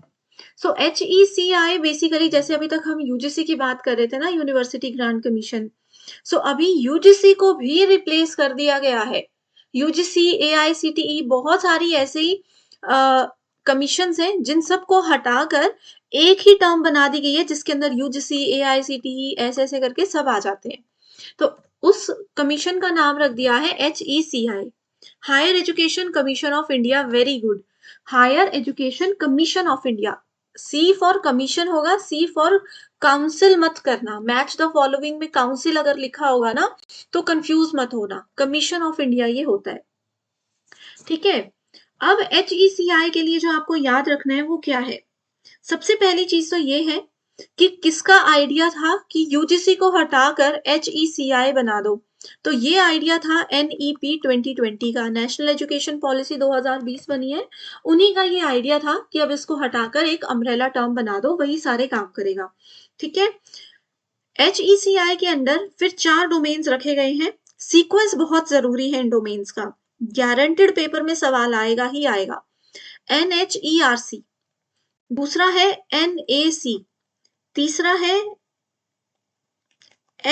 सो HECI बेसिकली, जैसे अभी तक हम यूजीसी की बात कर रहे थे ना, यूनिवर्सिटी ग्रांट कमीशन, सो अभी यूजीसी को भी रिप्लेस कर दिया गया है। यूजीसी, AICTE, बहुत सारी ऐसे ही कमीशन हैं जिन सबको हटाकर एक ही टर्म बना दी गई है, जिसके अंदर यूजीसी, AICTE ऐसे ऐसे करके सब आ जाते हैं। तो उस कमीशन का नाम रख दिया है HECI, higher education commission of India. Very good, higher education commission of India. C for commission होगा, सी फॉर काउंसिल मत करना। मैच द फॉलोइंग में काउंसिल अगर लिखा होगा ना तो कंफ्यूज मत होना, कमीशन ऑफ इंडिया ये होता है। ठीक है, अब HECI के लिए जो आपको याद रखना है वो क्या है? सबसे पहली चीज तो ये है कि किसका आइडिया था कि यूजीसी को हटाकर HECI बना दो। तो ये आइडिया था NEP 2020 का, नेशनल एजुकेशन पॉलिसी 2020 बनी है, उन्हीं का ये आइडिया था कि अब इसको हटाकर एक अम्ब्रेला टर्म बना दो, वही सारे काम करेगा। ठीक है, HECI के अंदर फिर 4 डोमेन्स रखे गए हैं। सीक्वेंस बहुत जरूरी है इन डोमेन्स का, गारंटेड पेपर में सवाल आएगा ही आएगा। NHERC, दूसरा है NAC, तीसरा है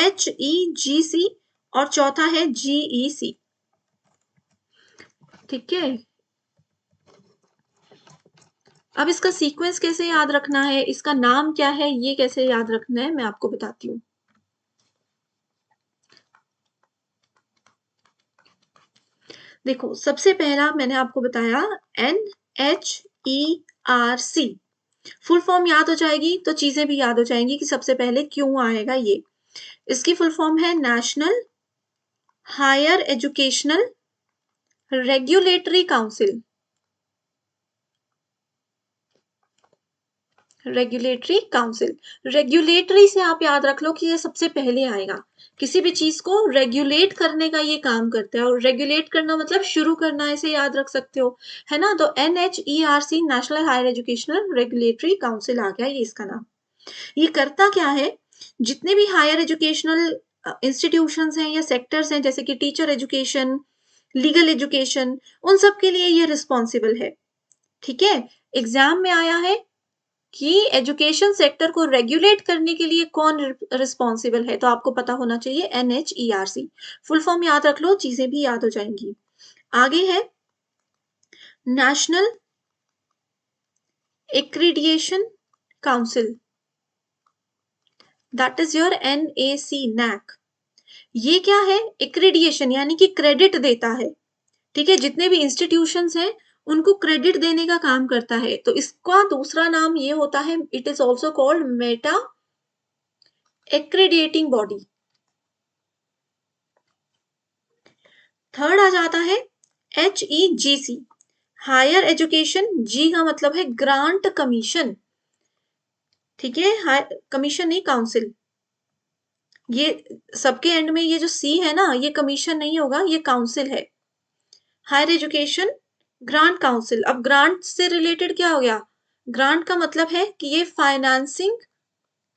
HEGC और चौथा है GEC। ठीक है, अब इसका सीक्वेंस कैसे याद रखना है, इसका नाम क्या है, ये कैसे याद रखना है, मैं आपको बताती हूँ। देखो सबसे पहला मैंने आपको बताया NHERC, फुल फॉर्म याद हो जाएगी तो चीजें भी याद हो जाएंगी कि सबसे पहले क्यों आएगा ये। इसकी फुल फॉर्म है national higher educational regulatory council. Regulatory council, regulatory से आप याद रख लो कि ये सबसे पहले आएगा। किसी भी चीज को रेगुलेट करने का ये काम करता है, और रेगुलेट करना मतलब शुरू करना, ऐसे याद रख सकते हो, है ना। तो NHERC national higher educational regulatory council आ गया ये इसका नाम। ये करता क्या है, जितने भी हायर एजुकेशनल इंस्टीट्यूशंस हैं या सेक्टर्स हैं, जैसे कि टीचर एजुकेशन, लीगल एजुकेशन, उन सब के लिए ये रिस्पॉन्सिबल है। ठीक है, एग्जाम में आया है कि एजुकेशन सेक्टर को रेगुलेट करने के लिए कौन रिस्पॉन्सिबल है, तो आपको पता होना चाहिए NHERC। फुल फॉर्म याद रख लो, चीजें भी याद हो जाएंगी। आगे है national accreditation council, that is your NAC। ये क्या है? एक्रीडिएशन यानी कि क्रेडिट देता है। ठीक है, जितने भी इंस्टीट्यूशंस हैं उनको क्रेडिट देने का काम करता है। तो इसका दूसरा नाम ये होता है, it is also called meta accrediting body. Third आ जाता है HEGC, हायर एजुकेशन, जी का मतलब है ग्रांट कमीशन, ठीक है, कमीशन नहीं काउंसिल। ये सबके एंड में ये जो सी है ना, ये कमीशन नहीं होगा, ये काउंसिल है। Higher education grant council. अब ग्रांट से रिलेटेड क्या हो गया, ग्रांट का मतलब है कि ये फाइनेंसिंग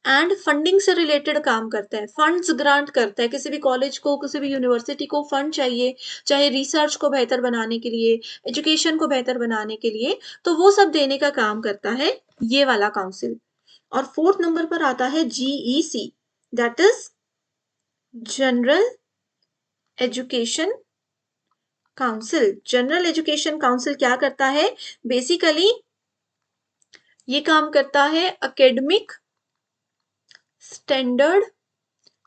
एंड फंडिंग से रिलेटेड काम करता है, फंड्स ग्रांट करता है। किसी भी कॉलेज को, किसी भी यूनिवर्सिटी को फंड चाहिए, चाहे रिसर्च को बेहतर बनाने के लिए, एजुकेशन को बेहतर बनाने के लिए, तो वो सब देने का काम करता है ये वाला काउंसिल। और फोर्थ नंबर पर आता है GEC, that is general education council. General education council क्या करता है, बेसिकली ये काम करता है एकेडमिक स्टैंडर्ड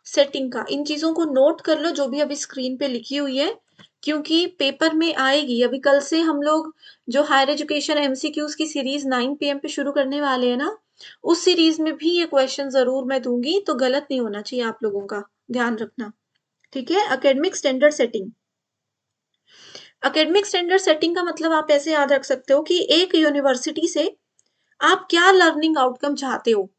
सेटिंग का। इन चीजों को नोट कर लो जो भी अभी स्क्रीन पे लिखी हुई है, क्योंकि पेपर में आएगी। अभी कल से हम लोग जो हायर एजुकेशन एमसीक्यूज की सीरीज 9 PM पे शुरू करने वाले हैं ना, उस सीरीज में भी ये क्वेश्चन जरूर मैं दूंगी, तो गलत नहीं होना चाहिए आप लोगों का, ध्यान रखना, ठीक है। Academic standard setting, academic standard setting का मतलब आप ऐसे याद रख सकते हो कि एक यूनिवर्सिटी से आप क्या लर्निंग आउटकम चाहते हो,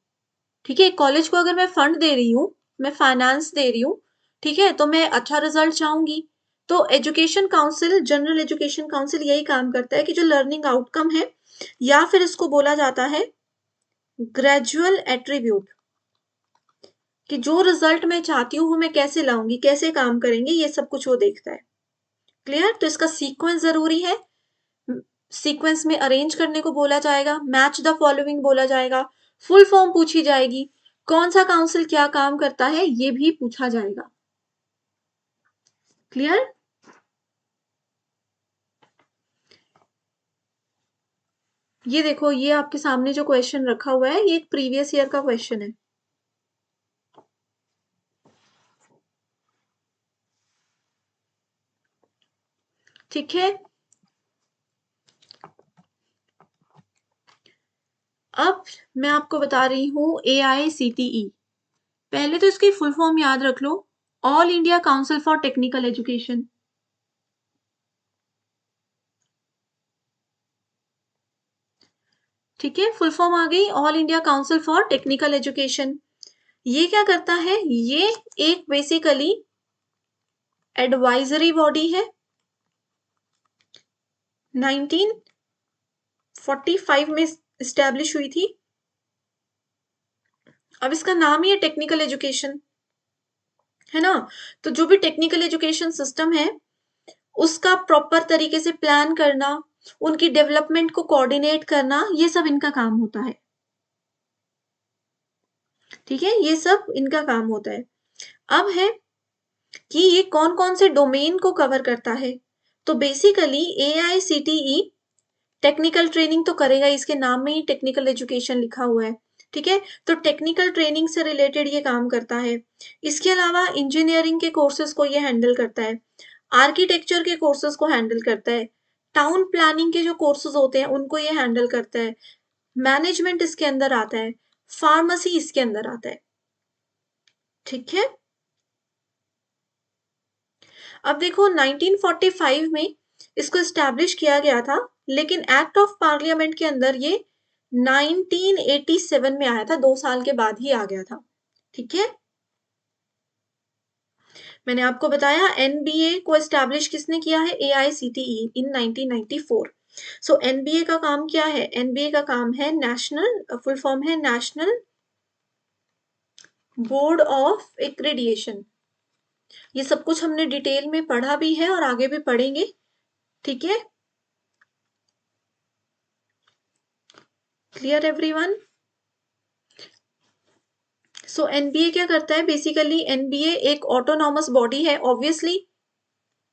ठीक है। कॉलेज को अगर मैं फंड दे रही हूँ, मैं फाइनेंस दे रही हूँ, ठीक है, तो मैं अच्छा रिजल्ट चाहूंगी। तो education council, general education council यही काम करता है कि जो लर्निंग आउटकम है, या फिर इसको बोला जाता है ग्रेजुअल एट्रीब्यूट, कि जो रिजल्ट मैं चाहती हूँ वो मैं कैसे लाऊंगी, कैसे काम करेंगे, ये सब कुछ वो देखता है। क्लियर। तो इसका सीक्वेंस जरूरी है, सीक्वेंस में अरेंज करने को बोला जाएगा, मैच द फॉलोइंग बोला जाएगा, फुल फॉर्म पूछी जाएगी, कौन सा काउंसिल क्या काम करता है ये भी पूछा जाएगा। क्लियर। ये देखो, ये आपके सामने जो क्वेश्चन रखा हुआ है, ये एक प्रीवियस ईयर का क्वेश्चन है, ठीक है। अब मैं आपको बता रही हूँ AICTE। पहले तो इसकी फुल फॉर्म याद रख लो, all India council for technical education, ठीक है। फुल फॉर्म आ गई, all India council for technical education. ये क्या करता है, ये एक बेसिकली एडवाइजरी बॉडी है, 1945 में स्टैब्लिश हुई थी। अब इसका नाम ही है टेक्निकल एजुकेशन, है ना। तो जो भी टेक्निकल एजुकेशन सिस्टम है, उसका प्रॉपर तरीके से प्लान करना, उनकी डेवलपमेंट को कोऑर्डिनेट करना, ये सब इनका काम होता है, ठीक है। ये सब इनका काम होता है। अब है कि ये कौन कौन से डोमेन को कवर करता है। तो बेसिकली AICTE टेक्निकल ट्रेनिंग तो करेगा, इसके नाम में ही टेक्निकल एजुकेशन लिखा हुआ है, ठीक है। तो टेक्निकल ट्रेनिंग से रिलेटेड ये काम करता है। इसके अलावा इंजीनियरिंग के कोर्सेज को ये हैंडल करता है, आर्किटेक्चर के कोर्सेज को हैंडल करता है, टाउन प्लानिंग के जो कोर्सेज होते हैं उनको ये हैंडल करता है, मैनेजमेंट इसके अंदर आता है, फार्मेसी इसके अंदर आता है, ठीक है। अब देखो 1945 में इसको स्टैब्लिश किया गया था, लेकिन एक्ट ऑफ पार्लियामेंट के अंदर ये 1987 में आया था, 2 साल के बाद ही आ गया था, ठीक है। मैंने आपको बताया NBA को स्टैब्लिश किसने किया है, AICTE इन 1994। सो NBA का काम क्या है, NBA का काम है नेशनल, फुल फॉर्म है नेशनल बोर्ड ऑफ एक्रेडिएशन। ये सब कुछ हमने डिटेल में पढ़ा भी है और आगे भी पढ़ेंगे, ठीक है। Clear everyone. सो एनबीए क्या करता है, बेसिकली एनबीए एक ऑटोनॉमस बॉडी है, ऑब्वियसली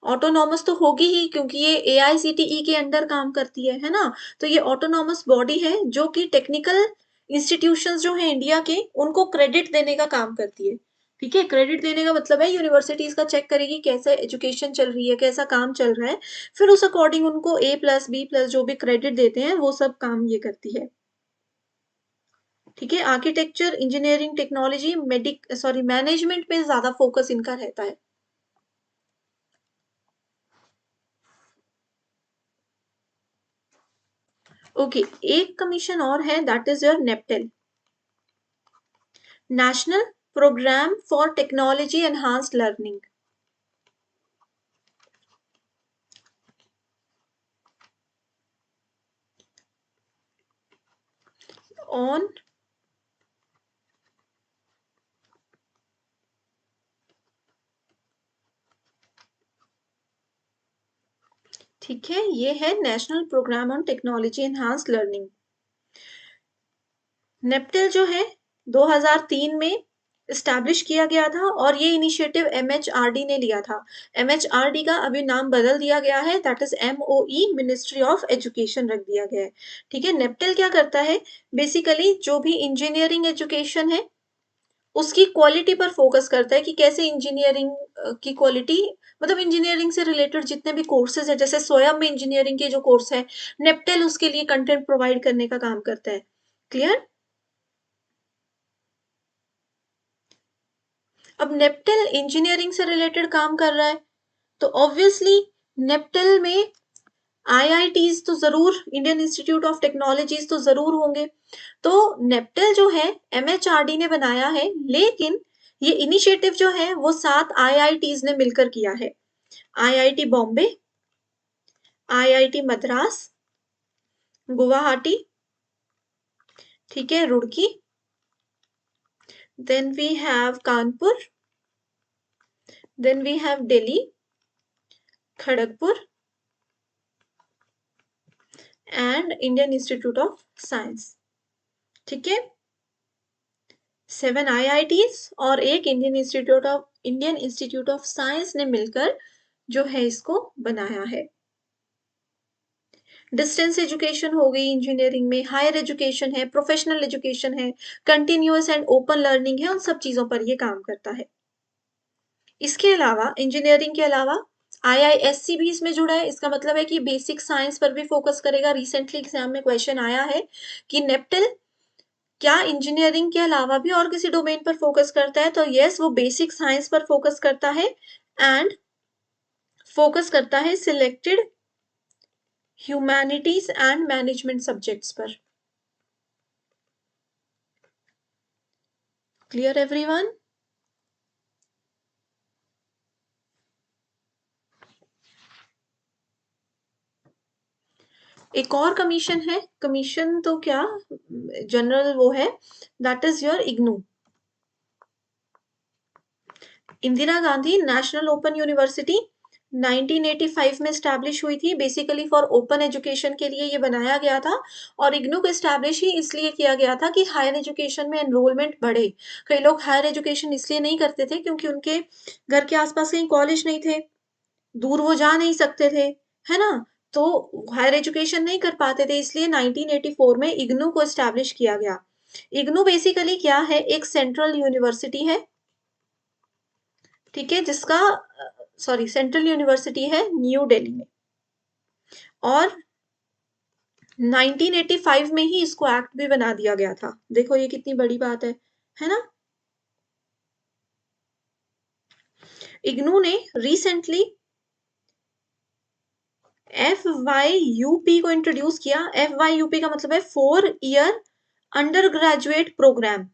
ऑटोनॉमस तो होगी ही, क्योंकि ये AICTE के अंडर काम करती है ना। तो ये ऑटोनॉमस बॉडी है जो कि टेक्निकल इंस्टीट्यूशंस जो है इंडिया के, उनको क्रेडिट देने का काम करती है, ठीक है। क्रेडिट देने का मतलब है यूनिवर्सिटीज का चेक करेगी कैसे एजुकेशन चल रही है, कैसा काम चल रहा है, फिर उस अकॉर्डिंग उनको A+B+ जो भी क्रेडिट देते हैं वो सब काम ये करती है, ठीक है। आर्किटेक्चर, इंजीनियरिंग, टेक्नोलॉजी, मैनेजमेंट पे ज्यादा फोकस इनका रहता है। ओके, एक कमीशन और है, that is your NPTEL, national programme for technology enhanced learning. On ठीक है, ये है national programme on technology enhanced learning. NPTEL जो है 2003 में इस्टेब्लिश किया गया था और ये इनिशिएटिव एमएचआरडी ने लिया था। एमएचआरडी का अभी नाम बदल दिया गया है, that is MoE, ministry of education रख दिया गया है। ठीक है, नेप्टेल क्या करता है, बेसिकली जो भी इंजीनियरिंग एजुकेशन है उसकी क्वालिटी पर फोकस करता है कि कैसे इंजीनियरिंग की क्वालिटी, मतलब इंजीनियरिंग से रिलेटेड जितने भी कोर्सेज है, जैसे स्वयं में इंजीनियरिंग के जो कोर्स है, नेप्टेल उसके लिए कंटेंट प्रोवाइड करने का काम करता है। क्लियर? अब नेप्टेल इंजीनियरिंग से रिलेटेड काम कर रहा है तो ऑब्वियसली नेप्टेल में आईआईटीज तो जरूर, इंडियन इंस्टीट्यूट ऑफ टेक्नोलॉजीज तो जरूर होंगे। तो नेप्टेल जो है एमएचआरडी ने बनाया है, लेकिन ये इनिशिएटिव जो है वो 7 आईआईटीज ने मिलकर किया है। आईआईटी बॉम्बे, आईआईटी मद्रास, गुवाहाटी, ठीक है, Roorkee, then we have Kanpur, then we have Delhi, Kharagpur and Indian institute of science. ठीक है, 7 आईआईटीज और एक इंडियन इंस्टीट्यूट ऑफ साइंस ने मिलकर जो है इसको बनाया है। डिस्टेंस एजुकेशन हो गई इंजीनियरिंग में, हायर एजुकेशन है, प्रोफेशनल एजुकेशन है, कंटिन्यूअस एंड ओपन लर्निंग है, उन सब चीजों पर ये काम करता है। इसके अलावा इंजीनियरिंग के अलावा आईआईएससी भी इसमें जुड़ा है। इसका मतलब है कि बेसिक साइंस पर भी फोकस करेगा। रिसेंटली एग्जाम में क्वेश्चन आया है कि नेप्टेल क्या इंजीनियरिंग के अलावा भी और किसी डोमेन पर फोकस करता है, तो यस, वो बेसिक साइंस पर फोकस करता है एंड फोकस करता है selected humanities and management subjects पर। Clear everyone? एक और कमीशन है, कमीशन तो क्या जनरल वो है, that is your IGNOU, Indira Gandhi national open university 1985 में स्टैब्लिश हुई थी। बेसिकली फॉर ओपन एजुकेशन के लिए ये बनाया गया था और इग्नू को स्टैब्लिश ही इसलिए किया गया था कि हायर एजुकेशन में एनरोलमेंट बढ़े। कई लोग हायर एजुकेशन इसलिए नहीं करते थे क्योंकि उनके घर के आसपास कहीं कॉलेज नहीं थे, दूर वो जा नहीं सकते थे, है ना, तो हायर एजुकेशन नहीं कर पाते थे, इसलिए 1984 में इग्नू को स्टैब्लिश किया गया। इग्नू बेसिकली क्या है, एक सेंट्रल यूनिवर्सिटी है, ठीक है, जिसका सेंट्रल यूनिवर्सिटी है न्यू दिल्ली में, और 1985 में ही इसको एक्ट भी बना दिया गया था। देखो ये कितनी बड़ी बात है ना। इग्नू ने रिसेंटली FYUP को इंट्रोड्यूस किया। FYUP का मतलब है 4 year undergraduate programme.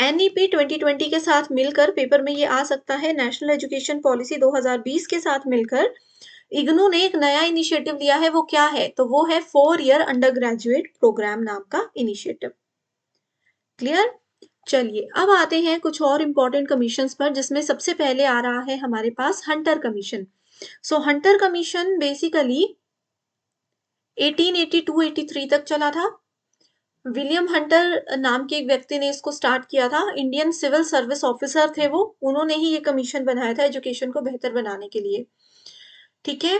NEP 2020 के साथ मिलकर, पेपर में ये आ सकता है, नेशनल एजुकेशन पॉलिसी 2020 के साथ मिलकर इग्नू ने एक नया इनिशिएटिव लिया है। वो क्या है, तो वो है 4 ईयर अंडर ग्रेजुएट प्रोग्राम नाम का इनिशिएटिव। क्लियर? चलिए अब आते हैं कुछ और इंपॉर्टेंट कमीशंस पर, जिसमें सबसे पहले आ रहा है हमारे पास हंटर कमीशन। सो हंटर कमीशन बेसिकली 1882-83 तक चला था। विलियम हंटर नाम के एक व्यक्ति ने इसको स्टार्ट किया था। इंडियन सिविल सर्विस ऑफिसर थे वो, उन्होंने ही ये कमीशन बनाया था एजुकेशन को बेहतर बनाने के लिए। ठीक है,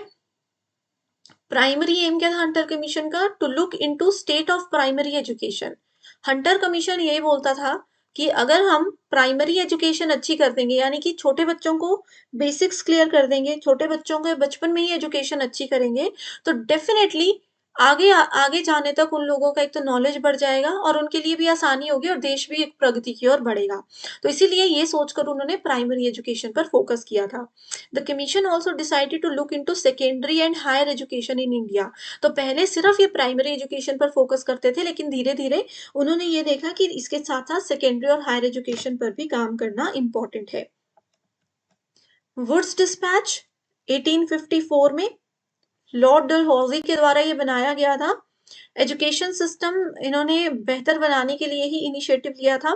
प्राइमरी एम क्या था हंटर कमीशन का, to look into state of primary education. Hunter commission यही बोलता था कि अगर हम प्राइमरी एजुकेशन अच्छी कर देंगे, यानी कि छोटे बच्चों को बेसिक्स क्लियर कर देंगे, छोटे बच्चों को बचपन में ही एजुकेशन अच्छी करेंगे, तो डेफिनेटली आगे जाने तक उन लोगों का एक तो नॉलेज बढ़ जाएगा और उनके लिए भी आसानी होगी और देश भी एक प्रगति की ओर बढ़ेगा। तो इसीलिए ये सोचकर उन्होंने प्राइमरी एजुकेशन पर फोकस किया था। The commission also decided to look into secondary and higher education in India. तो पहले सिर्फ ये प्राइमरी एजुकेशन पर फोकस करते थे, लेकिन धीरे धीरे उन्होंने ये देखा कि इसके साथ साथ सेकेंडरी और हायर एजुकेशन पर भी काम करना इम्पोर्टेंट है। वुड्स डिस्पैच 1854 में लॉर्ड डलहौजी के द्वारा ये बनाया गया था। एजुकेशन सिस्टम इन्होंने बेहतर बनाने के लिए ही इनिशिएटिव लिया था।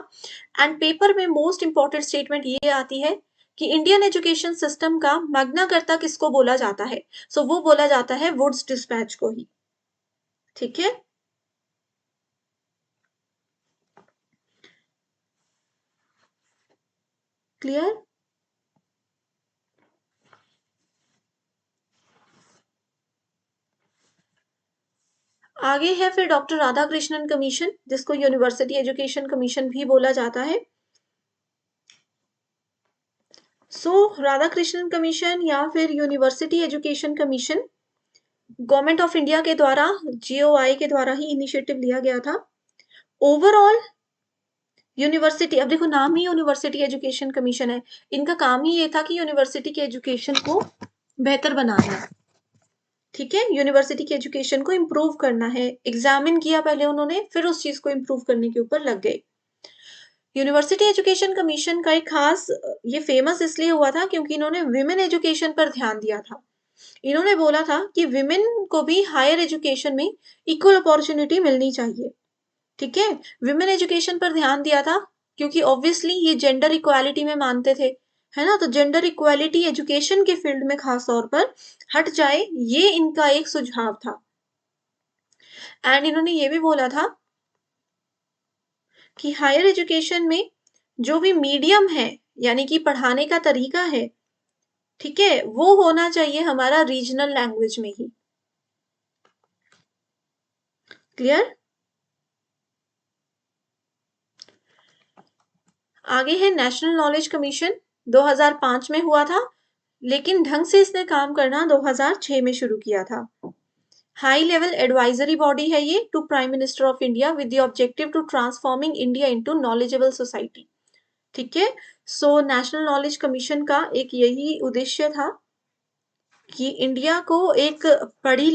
एंड पेपर में मोस्ट इंपॉर्टेंट स्टेटमेंट ये आती है कि इंडियन एजुकेशन सिस्टम का माग्नाकर्ता किसको बोला जाता है। सो वो बोला जाता है वुड्स डिस्पैच को ही। ठीक है, क्लियर। आगे है फिर डॉक्टर राधाकृष्णन कमीशन, जिसको यूनिवर्सिटी एजुकेशन कमीशन भी बोला जाता है। राधाकृष्णन कमीशन या फिर university education commission government of India के द्वारा, जीओआई के द्वारा ही इनिशिएटिव लिया गया था। ओवरऑल यूनिवर्सिटी, अब देखो नाम ही यूनिवर्सिटी एजुकेशन कमीशन है, इनका काम ही ये था कि यूनिवर्सिटी के एजुकेशन को बेहतर बनाना है। ठीक है, यूनिवर्सिटी की एजुकेशन को इम्प्रूव करना है। एग्जामिन किया पहले उन्होंने, फिर उस चीज को इम्प्रूव करने के ऊपर लग गए। यूनिवर्सिटी एजुकेशन कमीशन का एक खास, ये फेमस इसलिए हुआ था क्योंकि इन्होंने विमेन एजुकेशन पर ध्यान दिया था। इन्होंने बोला था कि विमेन को भी हायर एजुकेशन में इक्वल अपॉर्चुनिटी मिलनी चाहिए। ठीक है, विमेन एजुकेशन पर ध्यान दिया था क्योंकि ऑब्वियसली ये जेंडर इक्वालिटी में मानते थे, है ना। तो जेंडर इक्वालिटी एजुकेशन के फील्ड में खास तौर पर हट जाए, ये इनका एक सुझाव था। एंड इन्होंने ये भी बोला था कि हायर एजुकेशन में जो भी मीडियम है, यानी कि पढ़ाने का तरीका है, ठीक है, वो होना चाहिए हमारा रीजनल लैंग्वेज में ही। क्लियर। आगे है नेशनल नॉलेज कमीशन, 2005 में हुआ था, लेकिन ढंग से इसने काम करना 2006 में शुरू किया था। हाई लेवल एडवाइजरी बॉडी है ये to prime minister of India with the objective to transforming India into knowledgeable society. ठीक है, सो नेशनल नॉलेज कमीशन का एक यही उद्देश्य था कि इंडिया को एक पढ़ी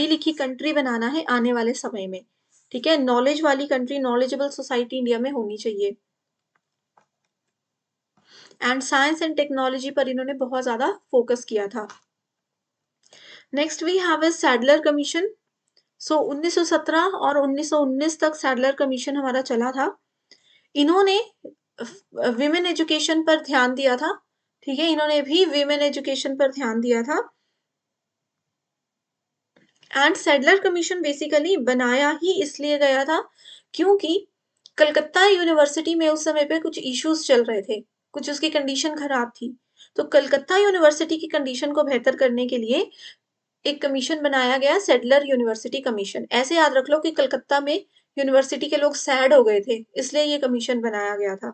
लिखी कंट्री बनाना है आने वाले समय में। ठीक है, नॉलेज वाली कंट्री, नॉलेजेबल सोसाइटी इंडिया में होनी चाहिए। एंड साइंस एंड टेक्नोलॉजी पर इन्होंने बहुत ज्यादा फोकस किया था। Next we have is Sadler commission. 1917 और 1919 तक सैडलर कमीशन हमारा चला था। इन्होंने विमेन एजुकेशन पर ध्यान दिया था। ठीक है, इन्होंने भी विमेन एजुकेशन पर ध्यान दिया था। एंड सैडलर कमीशन बेसिकली बनाया ही इसलिए गया था क्योंकि कलकत्ता यूनिवर्सिटी में उस समय पे कुछ इश्यूज चल रहे थे, कुछ उसकी कंडीशन खराब थी। तो कलकत्ता यूनिवर्सिटी की कंडीशन को बेहतर करने के लिए एक कमीशन बनाया गया, सैडलर यूनिवर्सिटी कमीशन। ऐसे याद रख लो कि कलकत्ता में यूनिवर्सिटी के लोग सैड हो गए थे, इसलिए ये कमीशन बनाया गया था।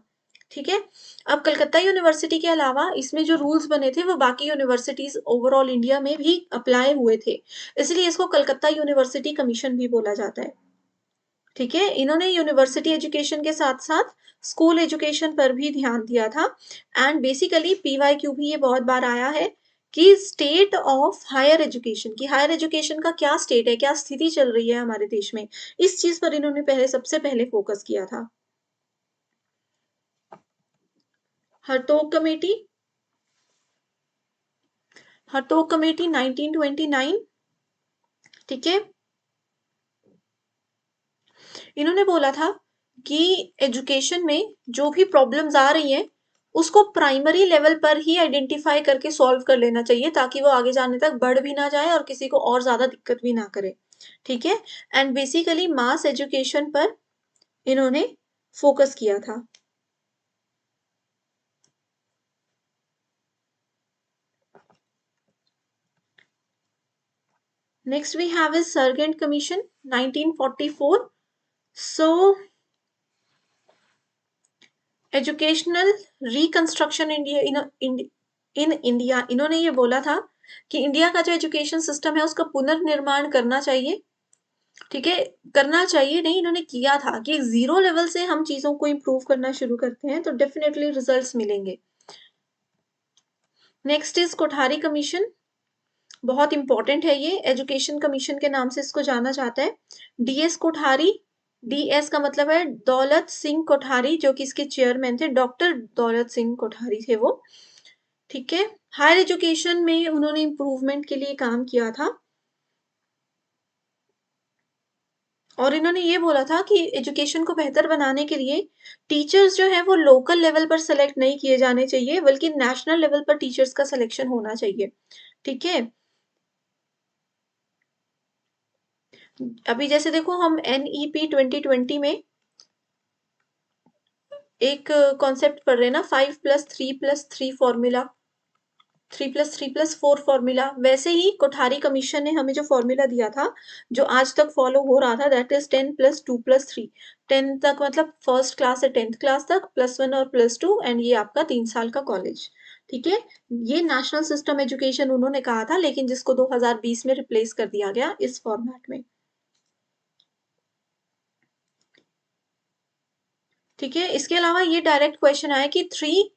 ठीक है, अब कलकत्ता यूनिवर्सिटी के अलावा इसमें जो रूल्स बने थे वो बाकी यूनिवर्सिटीज ओवरऑल इंडिया में भी अप्लाई हुए थे, इसलिए इसको कलकत्ता यूनिवर्सिटी कमीशन भी बोला जाता है। ठीक है, इन्होंने यूनिवर्सिटी एजुकेशन के साथ साथ स्कूल एजुकेशन पर भी ध्यान दिया था। एंड बेसिकली पीवाईक्यू भी ये बहुत बार आया है कि स्टेट ऑफ हायर एजुकेशन, की हायर एजुकेशन का क्या स्टेट है, क्या स्थिति चल रही है हमारे देश में, इस चीज पर इन्होंने सबसे पहले फोकस किया था। हरतोग कमेटी, हरतोग कमेटी 1929। ठीक है, इन्होंने बोला था कि एजुकेशन में जो भी प्रॉब्लम्स आ रही हैं उसको प्राइमरी लेवल पर ही आइडेंटिफाई करके सॉल्व कर लेना चाहिए, ताकि वो आगे जाने तक बढ़ भी ना जाए और किसी को और ज्यादा दिक्कत भी ना करे। ठीक है, एंड बेसिकली मास एजुकेशन पर इन्होंने फोकस किया था। Next we have is Sargent commission 1944। So educational reconstruction India in India, इन्होंने ये बोला था कि इंडिया का जो एजुकेशन सिस्टम है उसका पुनर्निर्माण करना चाहिए, ठीक है, करना चाहिए नहीं, इन्होंने किया था कि 0 लेवल से हम चीजों को इम्प्रूव करना शुरू करते हैं तो डेफिनेटली रिजल्ट्स मिलेंगे। नेक्स्ट इज कोठारी कमीशन, बहुत इंपॉर्टेंट है ये, एजुकेशन कमीशन के नाम से इसको जाना जाता है। डीएस कोठारी, डीएस का मतलब है दौलत सिंह कोठारी, जो कि इसके चेयरमैन थे, डॉक्टर दौलत सिंह कोठारी थे वो, ठीक है। हायर एजुकेशन में उन्होंने इम्प्रूवमेंट के लिए काम किया था और इन्होंने ये बोला था कि एजुकेशन को बेहतर बनाने के लिए टीचर्स जो है वो लोकल लेवल पर सेलेक्ट नहीं किए जाने चाहिए, बल्कि नेशनल लेवल पर टीचर्स का सिलेक्शन होना चाहिए, ठीक है। अभी जैसे देखो हम NEP 2020 में एक कॉन्सेप्ट पढ़ रहे हैं ना, 5+3+3 फॉर्मूला, 3+3+4 फॉर्मूला, वैसे ही कोठारी कमीशन ने हमें जो फॉर्मूला दिया था जो आज तक फॉलो हो रहा था, दैट इज 10+2+3, 10 तक मतलब फर्स्ट क्लास से 10th क्लास तक, +1 और +2, एंड ये आपका 3 साल का कॉलेज, ठीक है। ये नेशनल सिस्टम एजुकेशन उन्होंने कहा था, लेकिन जिसको 2020 में रिप्लेस कर दिया गया इस फॉर्मेट में, ठीक है। इसके अलावा ये डायरेक्ट क्वेश्चन आया कि 3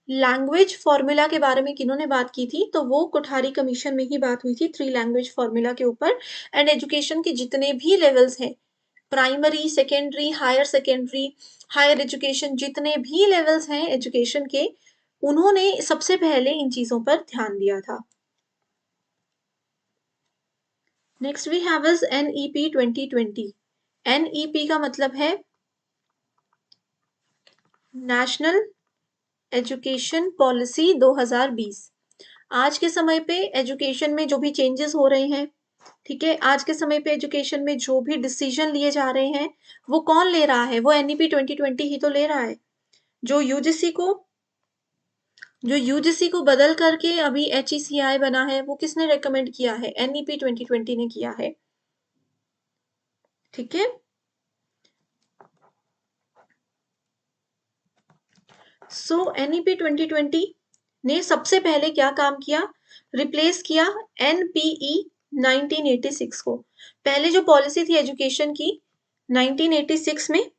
लैंग्वेज फॉर्मूला के बारे में किन्होंने बात की थी, तो वो कोठारी कमीशन में ही बात हुई थी 3 लैंग्वेज फॉर्मूला के ऊपर। एंड एजुकेशन के जितने भी लेवल्स हैं, primary, secondary, higher secondary, higher education, जितने भी लेवल्स हैं एजुकेशन के, उन्होंने सबसे पहले इन चीजों पर ध्यान दिया था। Next we have is NEP 2020। NEP का मतलब है नेशनल एजुकेशन पॉलिसी 2020। आज के समय पे एजुकेशन में जो भी चेंजेस हो रहे हैं, ठीक है, आज के समय पे एजुकेशन में जो भी डिसीजन लिए जा रहे हैं वो कौन ले रहा है, वो NEP 2020 ही तो ले रहा है। जो यूजीसी को बदल करके अभी HECI बना है, वो किसने रेकमेंड किया है, NEP 2020 ने किया है, ठीक है। सो NEP 2020 ने सबसे पहले क्या काम किया, रिप्लेस किया NPE 1986 को। पहले जो पॉलिसी थी एजुकेशन की 1986 में,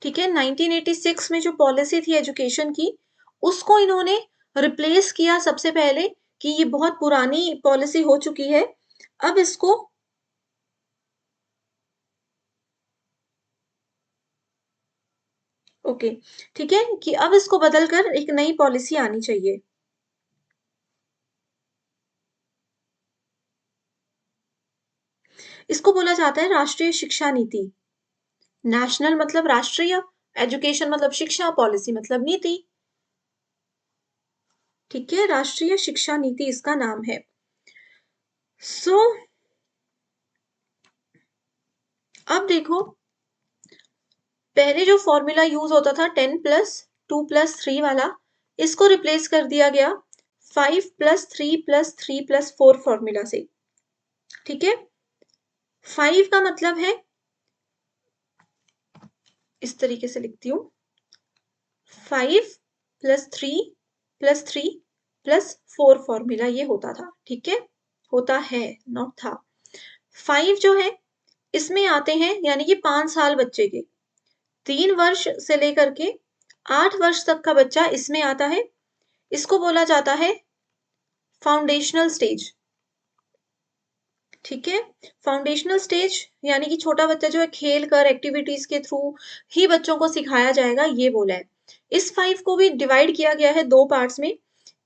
ठीक है, 1986 में जो पॉलिसी थी एजुकेशन की, उसको इन्होंने रिप्लेस किया सबसे पहले कि ये बहुत पुरानी पॉलिसी हो चुकी है, अब इसको ओके, ठीक है, कि अब इसको बदलकर एक नई पॉलिसी आनी चाहिए। इसको बोला जाता है राष्ट्रीय शिक्षा नीति। नेशनल मतलब राष्ट्रीय, एजुकेशन मतलब शिक्षा, पॉलिसी मतलब नीति, ठीक है, राष्ट्रीय शिक्षा नीति इसका नाम है। सो अब देखो, पहले जो फॉर्मूला यूज होता था 10+2+3 वाला, इसको रिप्लेस कर दिया गया 5+3+3+4 फॉर्मूला से, ठीक है। 5 का मतलब है, इस तरीके से लिखती हूँ, 5+3+3+4 फॉर्मूला ये होता था, ठीक है, होता है, नॉट था। 5 जो है इसमें आते हैं, यानी कि 5 साल बच्चे के, 3 वर्ष से लेकर के 8 वर्ष तक का बच्चा इसमें आता है। इसको बोला जाता है फाउंडेशनल स्टेज, ठीक है। फाउंडेशनल स्टेज यानी कि छोटा बच्चा जो है खेल कर, एक्टिविटीज के थ्रू ही बच्चों को सिखाया जाएगा, ये बोला है। इस 5 को भी डिवाइड किया गया है 2 पार्ट्स में।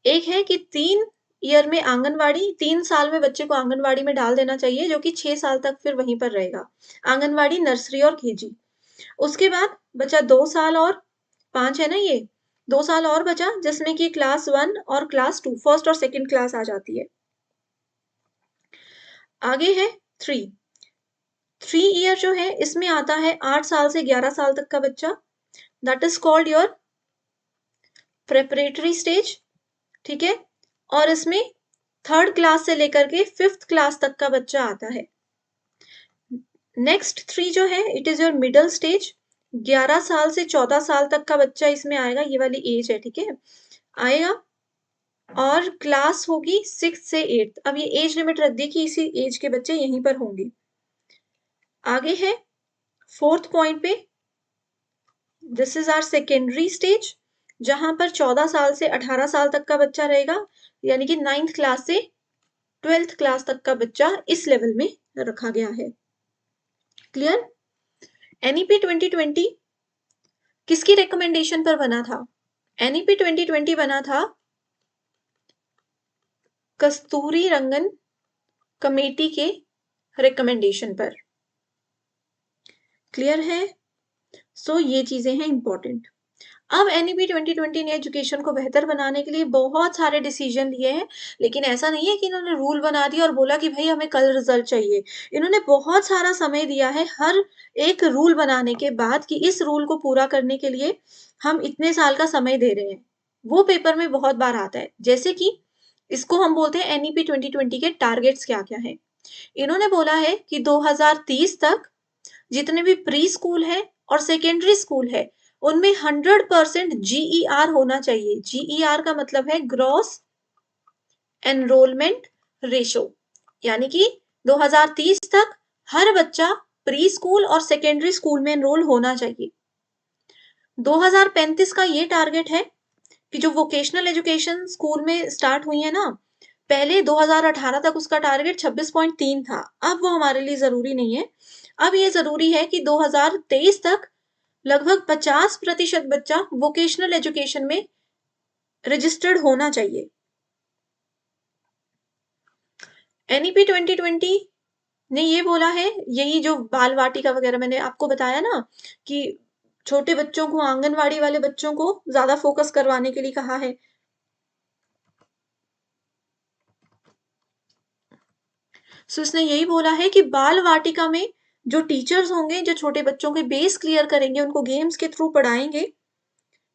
एक है कि 3 ईयर में आंगनवाड़ी, 3 साल में बच्चे को आंगनवाड़ी में डाल देना चाहिए, जो कि 6 साल तक फिर वहीं पर रहेगा, आंगनवाड़ी, नर्सरी और केजी। उसके बाद बचा 2 साल और 5 है ना, ये 2 साल और बचा, जिसमें कि क्लास 1 और क्लास 2, फर्स्ट और सेकंड क्लास आ जाती है। आगे है 3 ईयर जो है इसमें आता है 8 साल से 11 साल तक का बच्चा, that is called your preparatory stage, ठीक है। और इसमें 3rd क्लास से लेकर के 5th क्लास तक का बच्चा आता है। नेक्स्ट 3 जो है it is your middle stage, 11 साल से 14 साल तक का बच्चा इसमें आएगा, ये वाली एज है, ठीक है, आएगा। और क्लास होगी 6 से 8। अब ये एज लिमिट रख दी कि इसी एज के बच्चे यहीं पर होंगे। आगे है 4th पॉइंट पे, this is our secondary stage, जहां पर 14 साल से 18 साल तक का बच्चा रहेगा, यानी कि 9th क्लास से 12th क्लास तक का बच्चा इस लेवल में रखा गया है। क्लियर? एनईपी 2020 किसकी रिकमेंडेशन पर बना था? एनईपी 2020 बना था कस्तूरी रंगन कमेटी के रिकमेंडेशन पर। क्लियर है? सो ये चीजें हैं इंपॉर्टेंट। अब एनईपी 2020 ने एजुकेशन को बेहतर बनाने के लिए बहुत सारे डिसीजन लिए हैं, लेकिन ऐसा नहीं है कि इन्होंने रूल बना दिया और बोला कि भाई हमें कल रिजल्ट चाहिए। इन्होंने बहुत सारा समय दिया है हर एक रूल बनाने के बाद कि इस रूल को पूरा करने के लिए हम इतने साल का समय दे रहे हैं। वो पेपर में बहुत बार आता है, जैसे कि इसको हम बोलते हैं एनईपी 2020 के टारगेट्स क्या क्या हैं। इन्होंने बोला है कि 2030 तक जितने भी प्री स्कूल है और सेकेंडरी स्कूल है उनमें 100% GER होना चाहिए। GER का मतलब है ग्रॉस एनरोलमेंट रेशो, यानी कि 2030 तक हर बच्चा प्री स्कूल और सेकेंडरी स्कूल में एनरोल होना चाहिए। 2035 का ये टारगेट है कि जो वोकेशनल एजुकेशन स्कूल में स्टार्ट हुई है ना, पहले 2018 तक उसका टारगेट 26.3 था, अब वो हमारे लिए जरूरी नहीं है। अब ये जरूरी है कि 2023 तक लगभग 50% बच्चा वोकेशनल एजुकेशन में रजिस्टर्ड होना चाहिए। एनईपी 2020 ने ये बोला है, यही जो बाल वाटिका वगैरह मैंने आपको बताया ना कि छोटे बच्चों को, आंगनवाड़ी वाले बच्चों को ज्यादा फोकस करवाने के लिए कहा है। सो इसने यही बोला है कि बाल वाटिका में जो टीचर्स होंगे, जो छोटे बच्चों के बेस क्लियर करेंगे, उनको गेम्स के थ्रू पढ़ाएंगे,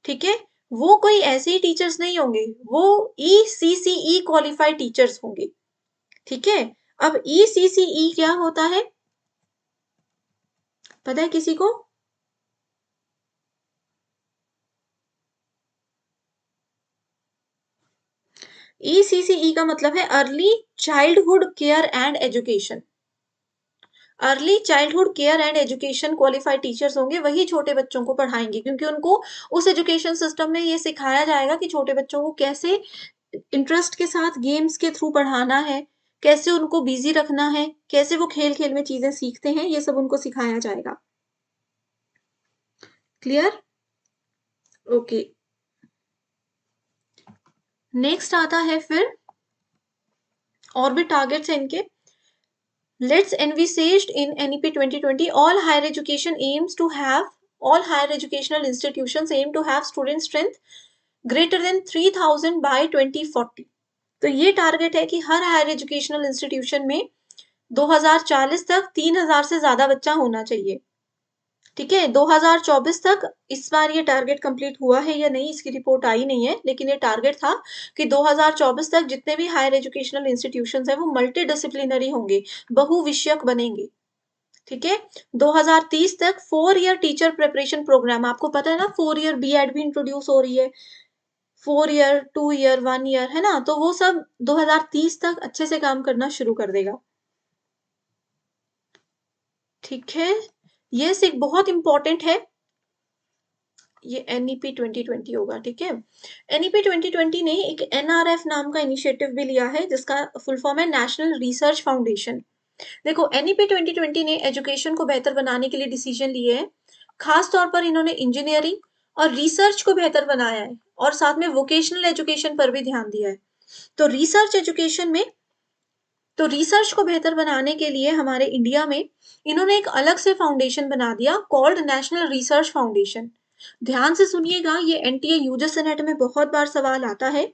ठीक है, वो कोई ऐसे ही टीचर्स नहीं होंगे, वो ECCE क्वालिफाइड टीचर्स होंगे। ठीक है, अब ECCE क्या होता है, पता है किसी को? ECCE का मतलब है early childhood care and education. Early childhood care and education qualified teachers होंगे, वही छोटे बच्चों को पढ़ाएंगे, क्योंकि उनको उस एजुकेशन सिस्टम में ये सिखाया जाएगा कि छोटे बच्चों को कैसे इंटरेस्ट के साथ गेम्स के थ्रू पढ़ाना है, कैसे उनको बिजी रखना है, कैसे वो खेल खेल में चीजें सीखते हैं, ये सब उनको सिखाया जाएगा। क्लियर? ओके, नेक्स्ट आता है फिर और भी टारगेट्स हैं इनके। Let's envisaged in NEP 2020 all higher education aims to have all higher educational institutions aim to have student strength greater than 3000 by 2040। तो ये टारगेट है कि हर हायर एजुकेशनल इंस्टीट्यूशन में 2040 तक 3000 से ज्यादा बच्चा होना चाहिए। ठीक है, 2024 तक इस बार ये टारगेट कंप्लीट हुआ है या नहीं इसकी रिपोर्ट आई नहीं है, लेकिन ये टारगेट था कि 2024 तक जितने भी हायर एजुकेशनल इंस्टीट्यूशंस हैं वो मल्टी डिसिप्लिनरी होंगे, बहुविषयक बनेंगे। ठीक है, 2030 तक 4 ईयर टीचर प्रिपरेशन प्रोग्राम, आपको पता है ना 4 ईयर B.Ed भी इंट्रोड्यूस हो रही है, 4 ईयर, 2 ईयर, 1 ईयर, है ना, तो वो सब 2030 तक अच्छे से काम करना शुरू कर देगा। ठीक है, ये एक बहुत इंपॉर्टेंट है, ये NEP 2020 होगा। ठीक है, NEP 2020 ने एक NRF नाम का इनिशिएटिव भी लिया है, जिसका फुल फॉर्म है नेशनल रिसर्च फाउंडेशन। देखो, NEP 2020 ने एजुकेशन को बेहतर बनाने के लिए डिसीजन लिए हैं, खास तौर पर इन्होंने इंजीनियरिंग और रिसर्च को बेहतर बनाया है और साथ में वोकेशनल एजुकेशन पर भी ध्यान दिया है। तो रिसर्च एजुकेशन में, तो रिसर्च को बेहतर बनाने के लिए हमारे इंडिया में इन्होंने एक अलग से फाउंडेशन बना दिया कॉल्ड नेशनल रिसर्च फाउंडेशन। ध्यान से सुनिएगा, ये NTA UGC NET में बहुत बार सवाल आता है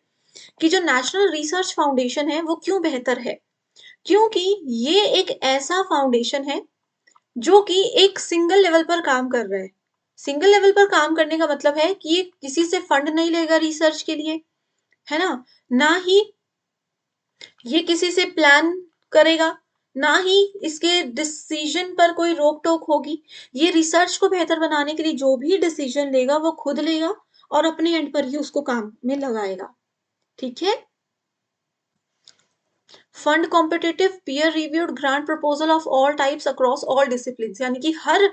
कि जो नेशनल रिसर्च फाउंडेशन है वो क्यों बेहतर है, क्योंकि ये एक ऐसा फाउंडेशन है जो कि एक सिंगल लेवल पर काम कर रहा है। सिंगल लेवल पर काम करने का मतलब है कि ये किसी से फंड नहीं लेगा रिसर्च के लिए, है ना ही ये किसी से प्लान करेगा, ना ही इसके डिसीजन पर कोई रोक टोक होगी। ये रिसर्च को बेहतर बनाने के लिए जो भी डिसीजन लेगा वो खुद लेगा और अपने एंड पर ही उसको काम में लगाएगा। ठीक है। Fund competitive peer reviewed grant proposal of all types across all discipline, यानी कि हर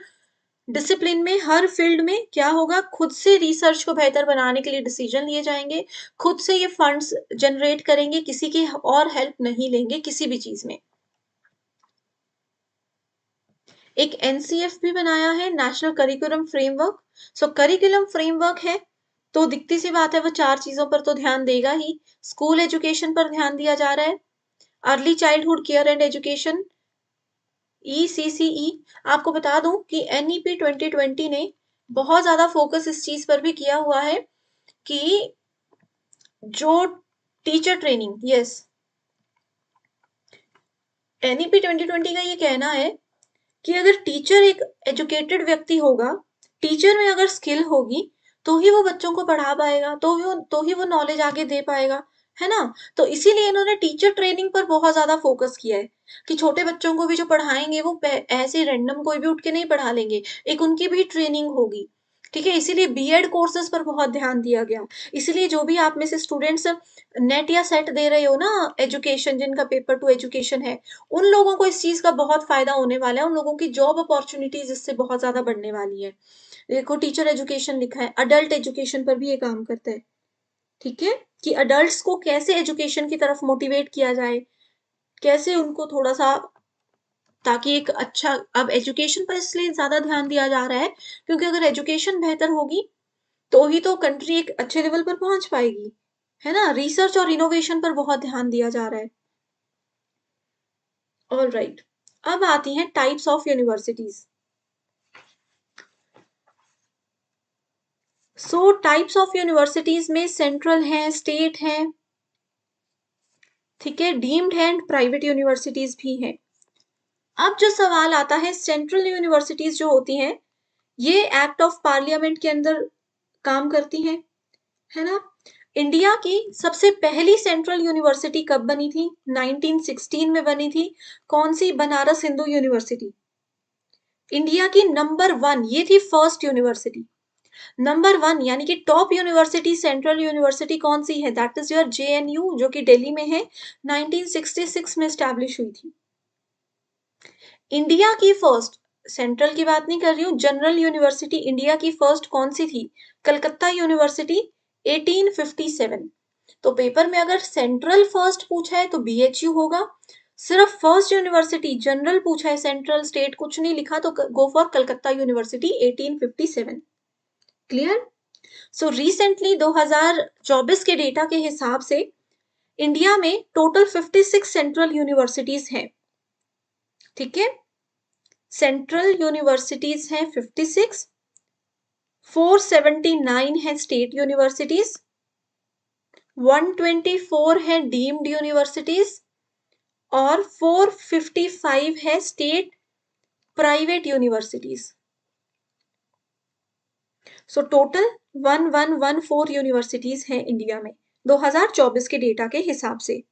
डिसिप्लिन में, हर फील्ड में क्या होगा, खुद से रिसर्च को बेहतर बनाने के लिए डिसीजन लिए जाएंगे, खुद से ये फंड्स जनरेट करेंगे, किसी की और हेल्प नहीं लेंगे किसी भी चीज में। एक एनसीएफ भी बनाया है, नेशनल करिकुलम फ्रेमवर्क। सो करिकुलम फ्रेमवर्क है तो दिखती सी बात है वो चार चीजों पर तो ध्यान देगा ही। स्कूल एजुकेशन पर ध्यान दिया जा रहा है, early childhood care and education ECCE। आपको बता दूं कि NEP 2020 ने बहुत ज्यादा फोकस इस चीज पर भी किया हुआ है कि जो टीचर ट्रेनिंग, यस, NEP 2020 का ये कहना है कि अगर टीचर एक एजुकेटेड व्यक्ति होगा, टीचर में अगर स्किल होगी तो ही वो बच्चों को पढ़ा पाएगा, तो ही वो नॉलेज आगे दे पाएगा, है ना। तो इसीलिए इन्होंने टीचर ट्रेनिंग पर बहुत ज्यादा फोकस किया है कि छोटे बच्चों को भी जो पढ़ाएंगे वो ऐसे रैंडम कोई भी उठ के नहीं पढ़ा लेंगे, एक उनकी भी ट्रेनिंग होगी। ठीक है, इसीलिए बीएड कोर्सेज पर बहुत ध्यान दिया गया। इसीलिए जो भी आप में से स्टूडेंट्स नेट या सेट दे रहे हो ना, एजुकेशन जिनका पेपर टू एजुकेशन है, उन लोगों को इस चीज का बहुत फायदा होने वाला है, उन लोगों की जॉब अपॉर्चुनिटीज इससे बहुत ज्यादा बढ़ने वाली है। देखो टीचर एजुकेशन लिखा है, अडल्ट एजुकेशन पर भी ये काम करता है। ठीक है, कि अडल्ट्स को कैसे एजुकेशन की तरफ मोटिवेट किया जाए, कैसे उनको थोड़ा सा, ताकि एक अच्छा, अब एजुकेशन पर इसलिए ज्यादा ध्यान दिया जा रहा है क्योंकि अगर एजुकेशन बेहतर होगी तो ही तो कंट्री एक अच्छे लेवल पर पहुंच पाएगी, है ना। रिसर्च और इनोवेशन पर बहुत ध्यान दिया जा रहा है। ऑल राइट, अब आती हैं types of universities. So types of universities में सेंट्रल है, स्टेट है, ठीक है, डीम्ड है एंड प्राइवेट यूनिवर्सिटीज भी हैं। अब जो सवाल आता है, सेंट्रल यूनिवर्सिटीज जो होती हैं ये एक्ट ऑफ पार्लियामेंट के अंदर काम करती हैं, है ना। इंडिया की सबसे पहली सेंट्रल यूनिवर्सिटी कब बनी थी? 1916 में बनी थी। कौन सी? बनारस हिंदू यूनिवर्सिटी। इंडिया की नंबर 1, ये थी फर्स्ट यूनिवर्सिटी। नंबर 1 यानी कि टॉप यूनिवर्सिटी, सेंट्रल यूनिवर्सिटी कौन सी है? दैट इज योर JNU, जो कि दिल्ली में है, 1966 में स्टैब्लिश हुई थी। इंडिया की फर्स्ट, सेंट्रल की बात नहीं कर रही हूँ, जनरल यूनिवर्सिटी इंडिया की फर्स्ट कौन सी थी? कलकत्ता यूनिवर्सिटी, 1857। तो पेपर में अगर सेंट्रल फर्स्ट पूछा है तो BHU होगा। सिर्फ फर्स्ट यूनिवर्सिटी जनरल पूछा है, सेंट्रल स्टेट कुछ नहीं लिखा, तो go for Calcutta university 1857। Clear. So recently 2024 के डेटा के हिसाब से इंडिया में टोटल 56 सेंट्रल यूनिवर्सिटीज हैं। ठीक है, सेंट्रल यूनिवर्सिटीज हैं 56, 479 है स्टेट यूनिवर्सिटीज, 124 है डीम्ड यूनिवर्सिटीज और 455 है state private universities. So total 1114 universities हैं इंडिया में 2024 के डेटा के हिसाब से।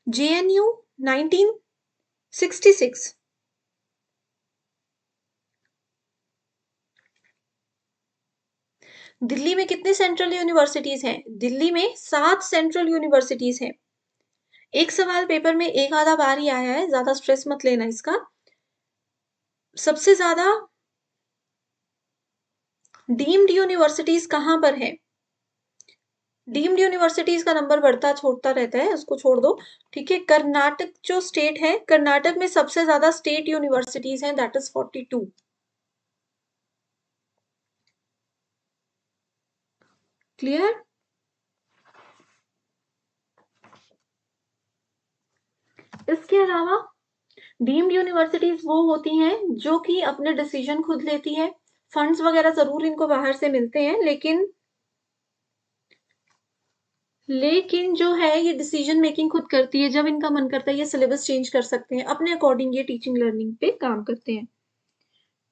JNU 1966, दिल्ली में कितनी सेंट्रल यूनिवर्सिटीज हैं? दिल्ली में 7 सेंट्रल यूनिवर्सिटीज हैं। एक सवाल पेपर में एक आधा बार ही आया है, ज्यादा स्ट्रेस मत लेना इसका। सबसे ज्यादा डीम्ड यूनिवर्सिटीज कहां पर है? डीम्ड यूनिवर्सिटीज का नंबर बढ़ता छोड़ता रहता है, उसको छोड़ दो। ठीक है, कर्नाटक जो स्टेट है, कर्नाटक में सबसे ज्यादा स्टेट यूनिवर्सिटीज हैं, दैट इज 42। क्लियर। इसके अलावा डीम्ड यूनिवर्सिटीज वो होती हैं जो कि अपने डिसीजन खुद लेती है, फंड्स वगैरह जरूर इनको बाहर से मिलते हैं, लेकिन जो है ये डिसीजन मेकिंग खुद करती है। जब इनका मन करता है ये सिलेबस चेंज कर सकते हैं, अपने अकॉर्डिंग ये टीचिंग लर्निंग पे काम करते हैं।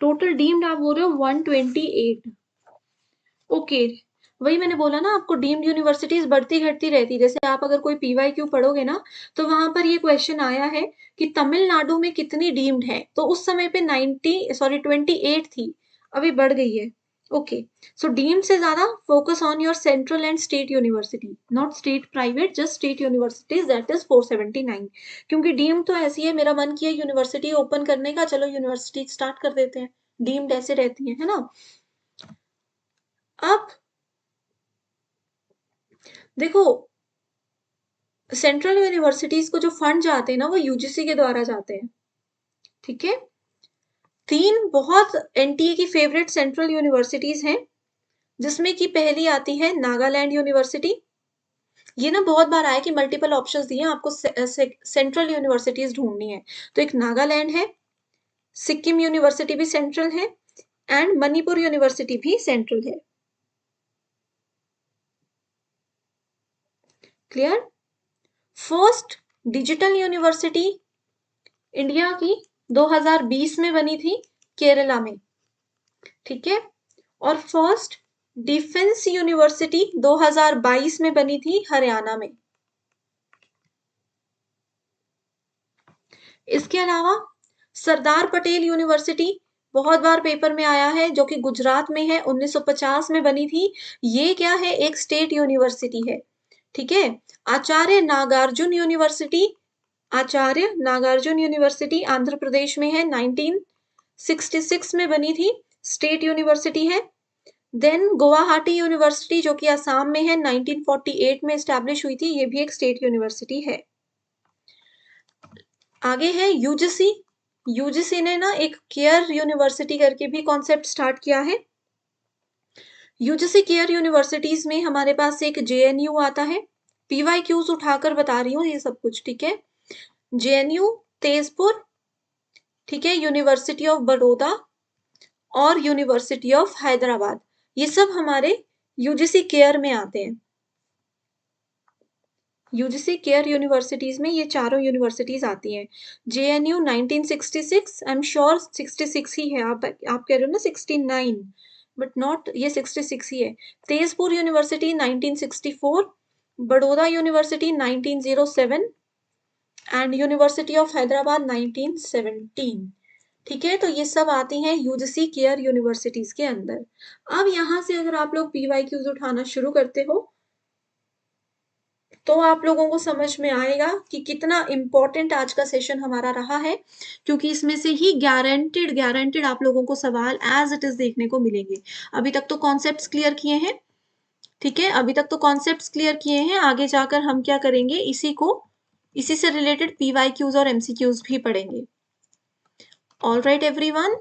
टोटल डीम्ड आप बोल रहे हो 128। ओके, वही मैंने बोला ना आपको, डीम्ड यूनिवर्सिटीज बढ़ती घटती रहती। जैसे आप अगर कोई PYQ पढ़ोगे ना तो वहां पर ये क्वेश्चन आया है कि तमिलनाडु में कितनी डीम्ड है, तो उस समय पे 28 थी, अभी बढ़ गई है। ओके, सो डीम्ड से ज्यादा focus on your central and state university, not state private, just state universities, that is 479। क्योंकि डीम्ड तो ऐसी है, मेरा मन किया यूनिवर्सिटी ओपन करने का, चलो यूनिवर्सिटी स्टार्ट कर देते हैं, डीम्ड ऐसे रहती है ना। अब देखो, सेंट्रल यूनिवर्सिटीज को जो फंड जाते हैं ना वो यूजीसी के द्वारा जाते हैं, ठीक है। 3 बहुत एनटीए की फेवरेट सेंट्रल यूनिवर्सिटीज हैं, जिसमें कि पहली आती है नागालैंड यूनिवर्सिटी। ये ना बहुत बार आया कि मल्टीपल ऑप्शंस दिए आपको सेंट्रल यूनिवर्सिटीज ढूंढनी है, तो एक नागालैंड है, सिक्किम यूनिवर्सिटी भी सेंट्रल है, एंड मणिपुर यूनिवर्सिटी भी सेंट्रल है। Clear. First digital university India की 2020 में बनी थी केरला में, ठीक है। और फर्स्ट डिफेंस यूनिवर्सिटी 2022 में बनी थी हरियाणा में। इसके अलावा सरदार पटेल यूनिवर्सिटी बहुत बार पेपर में आया है, जो कि गुजरात में है, 1950 में बनी थी। ये क्या है, एक स्टेट यूनिवर्सिटी है, ठीक है। आचार्य नागार्जुन यूनिवर्सिटी, आचार्य नागार्जुन यूनिवर्सिटी आंध्र प्रदेश में है, 1966 में बनी थी, स्टेट यूनिवर्सिटी है। देन गुवाहाटी यूनिवर्सिटी जो कि असम में है, 1948 में स्टैब्लिश हुई थी, ये भी एक स्टेट यूनिवर्सिटी है। आगे है यूजीसी। यूजीसी ने ना एक केयर यूनिवर्सिटी करके भी कॉन्सेप्ट स्टार्ट किया है। यूजीसी केयर यूनिवर्सिटीज में हमारे पास एक जेएनयू आता है, पीवाईक्यूज उठाकर बता रही हूँ ये सब कुछ, ठीक है। जेएनयू तेजपुर, ठीक है, यूनिवर्सिटी ऑफ बड़ौदा और यूनिवर्सिटी ऑफ हैदराबाद, ये सब हमारे यूजीसी केयर में आते हैं। यूजीसी केयर यूनिवर्सिटीज में ये चारों यूनिवर्सिटीज आती हैं। जेएनयू 1966, आई एम श्योर 66 ही है, आप कह रहे हो ना 69, बट नॉट, ये 66 ही है। Tezpur university 1964, Baroda university 1907 and university of Hyderabad 1917, ठीक है। तो ये सब आती हैं यूजीसी केयर यूनिवर्सिटीज के अंदर। अब यहाँ से अगर आप लोग पीवाईक्यूज उठाना शुरू करते हो तो आप लोगों को समझ में आएगा कि कितना इंपॉर्टेंट आज का सेशन हमारा रहा है, क्योंकि इसमें से ही गारंटेड आप लोगों को सवाल एज इट इज देखने को मिलेंगे। अभी तक तो कॉन्सेप्ट्स क्लियर किए हैं, ठीक है, अभी तक तो कॉन्सेप्ट्स क्लियर किए हैं। आगे जाकर हम क्या करेंगे, इसी से रिलेटेड पीवाईक्यूज और एमसीक्यूज भी पढ़ेंगे। All right everyone.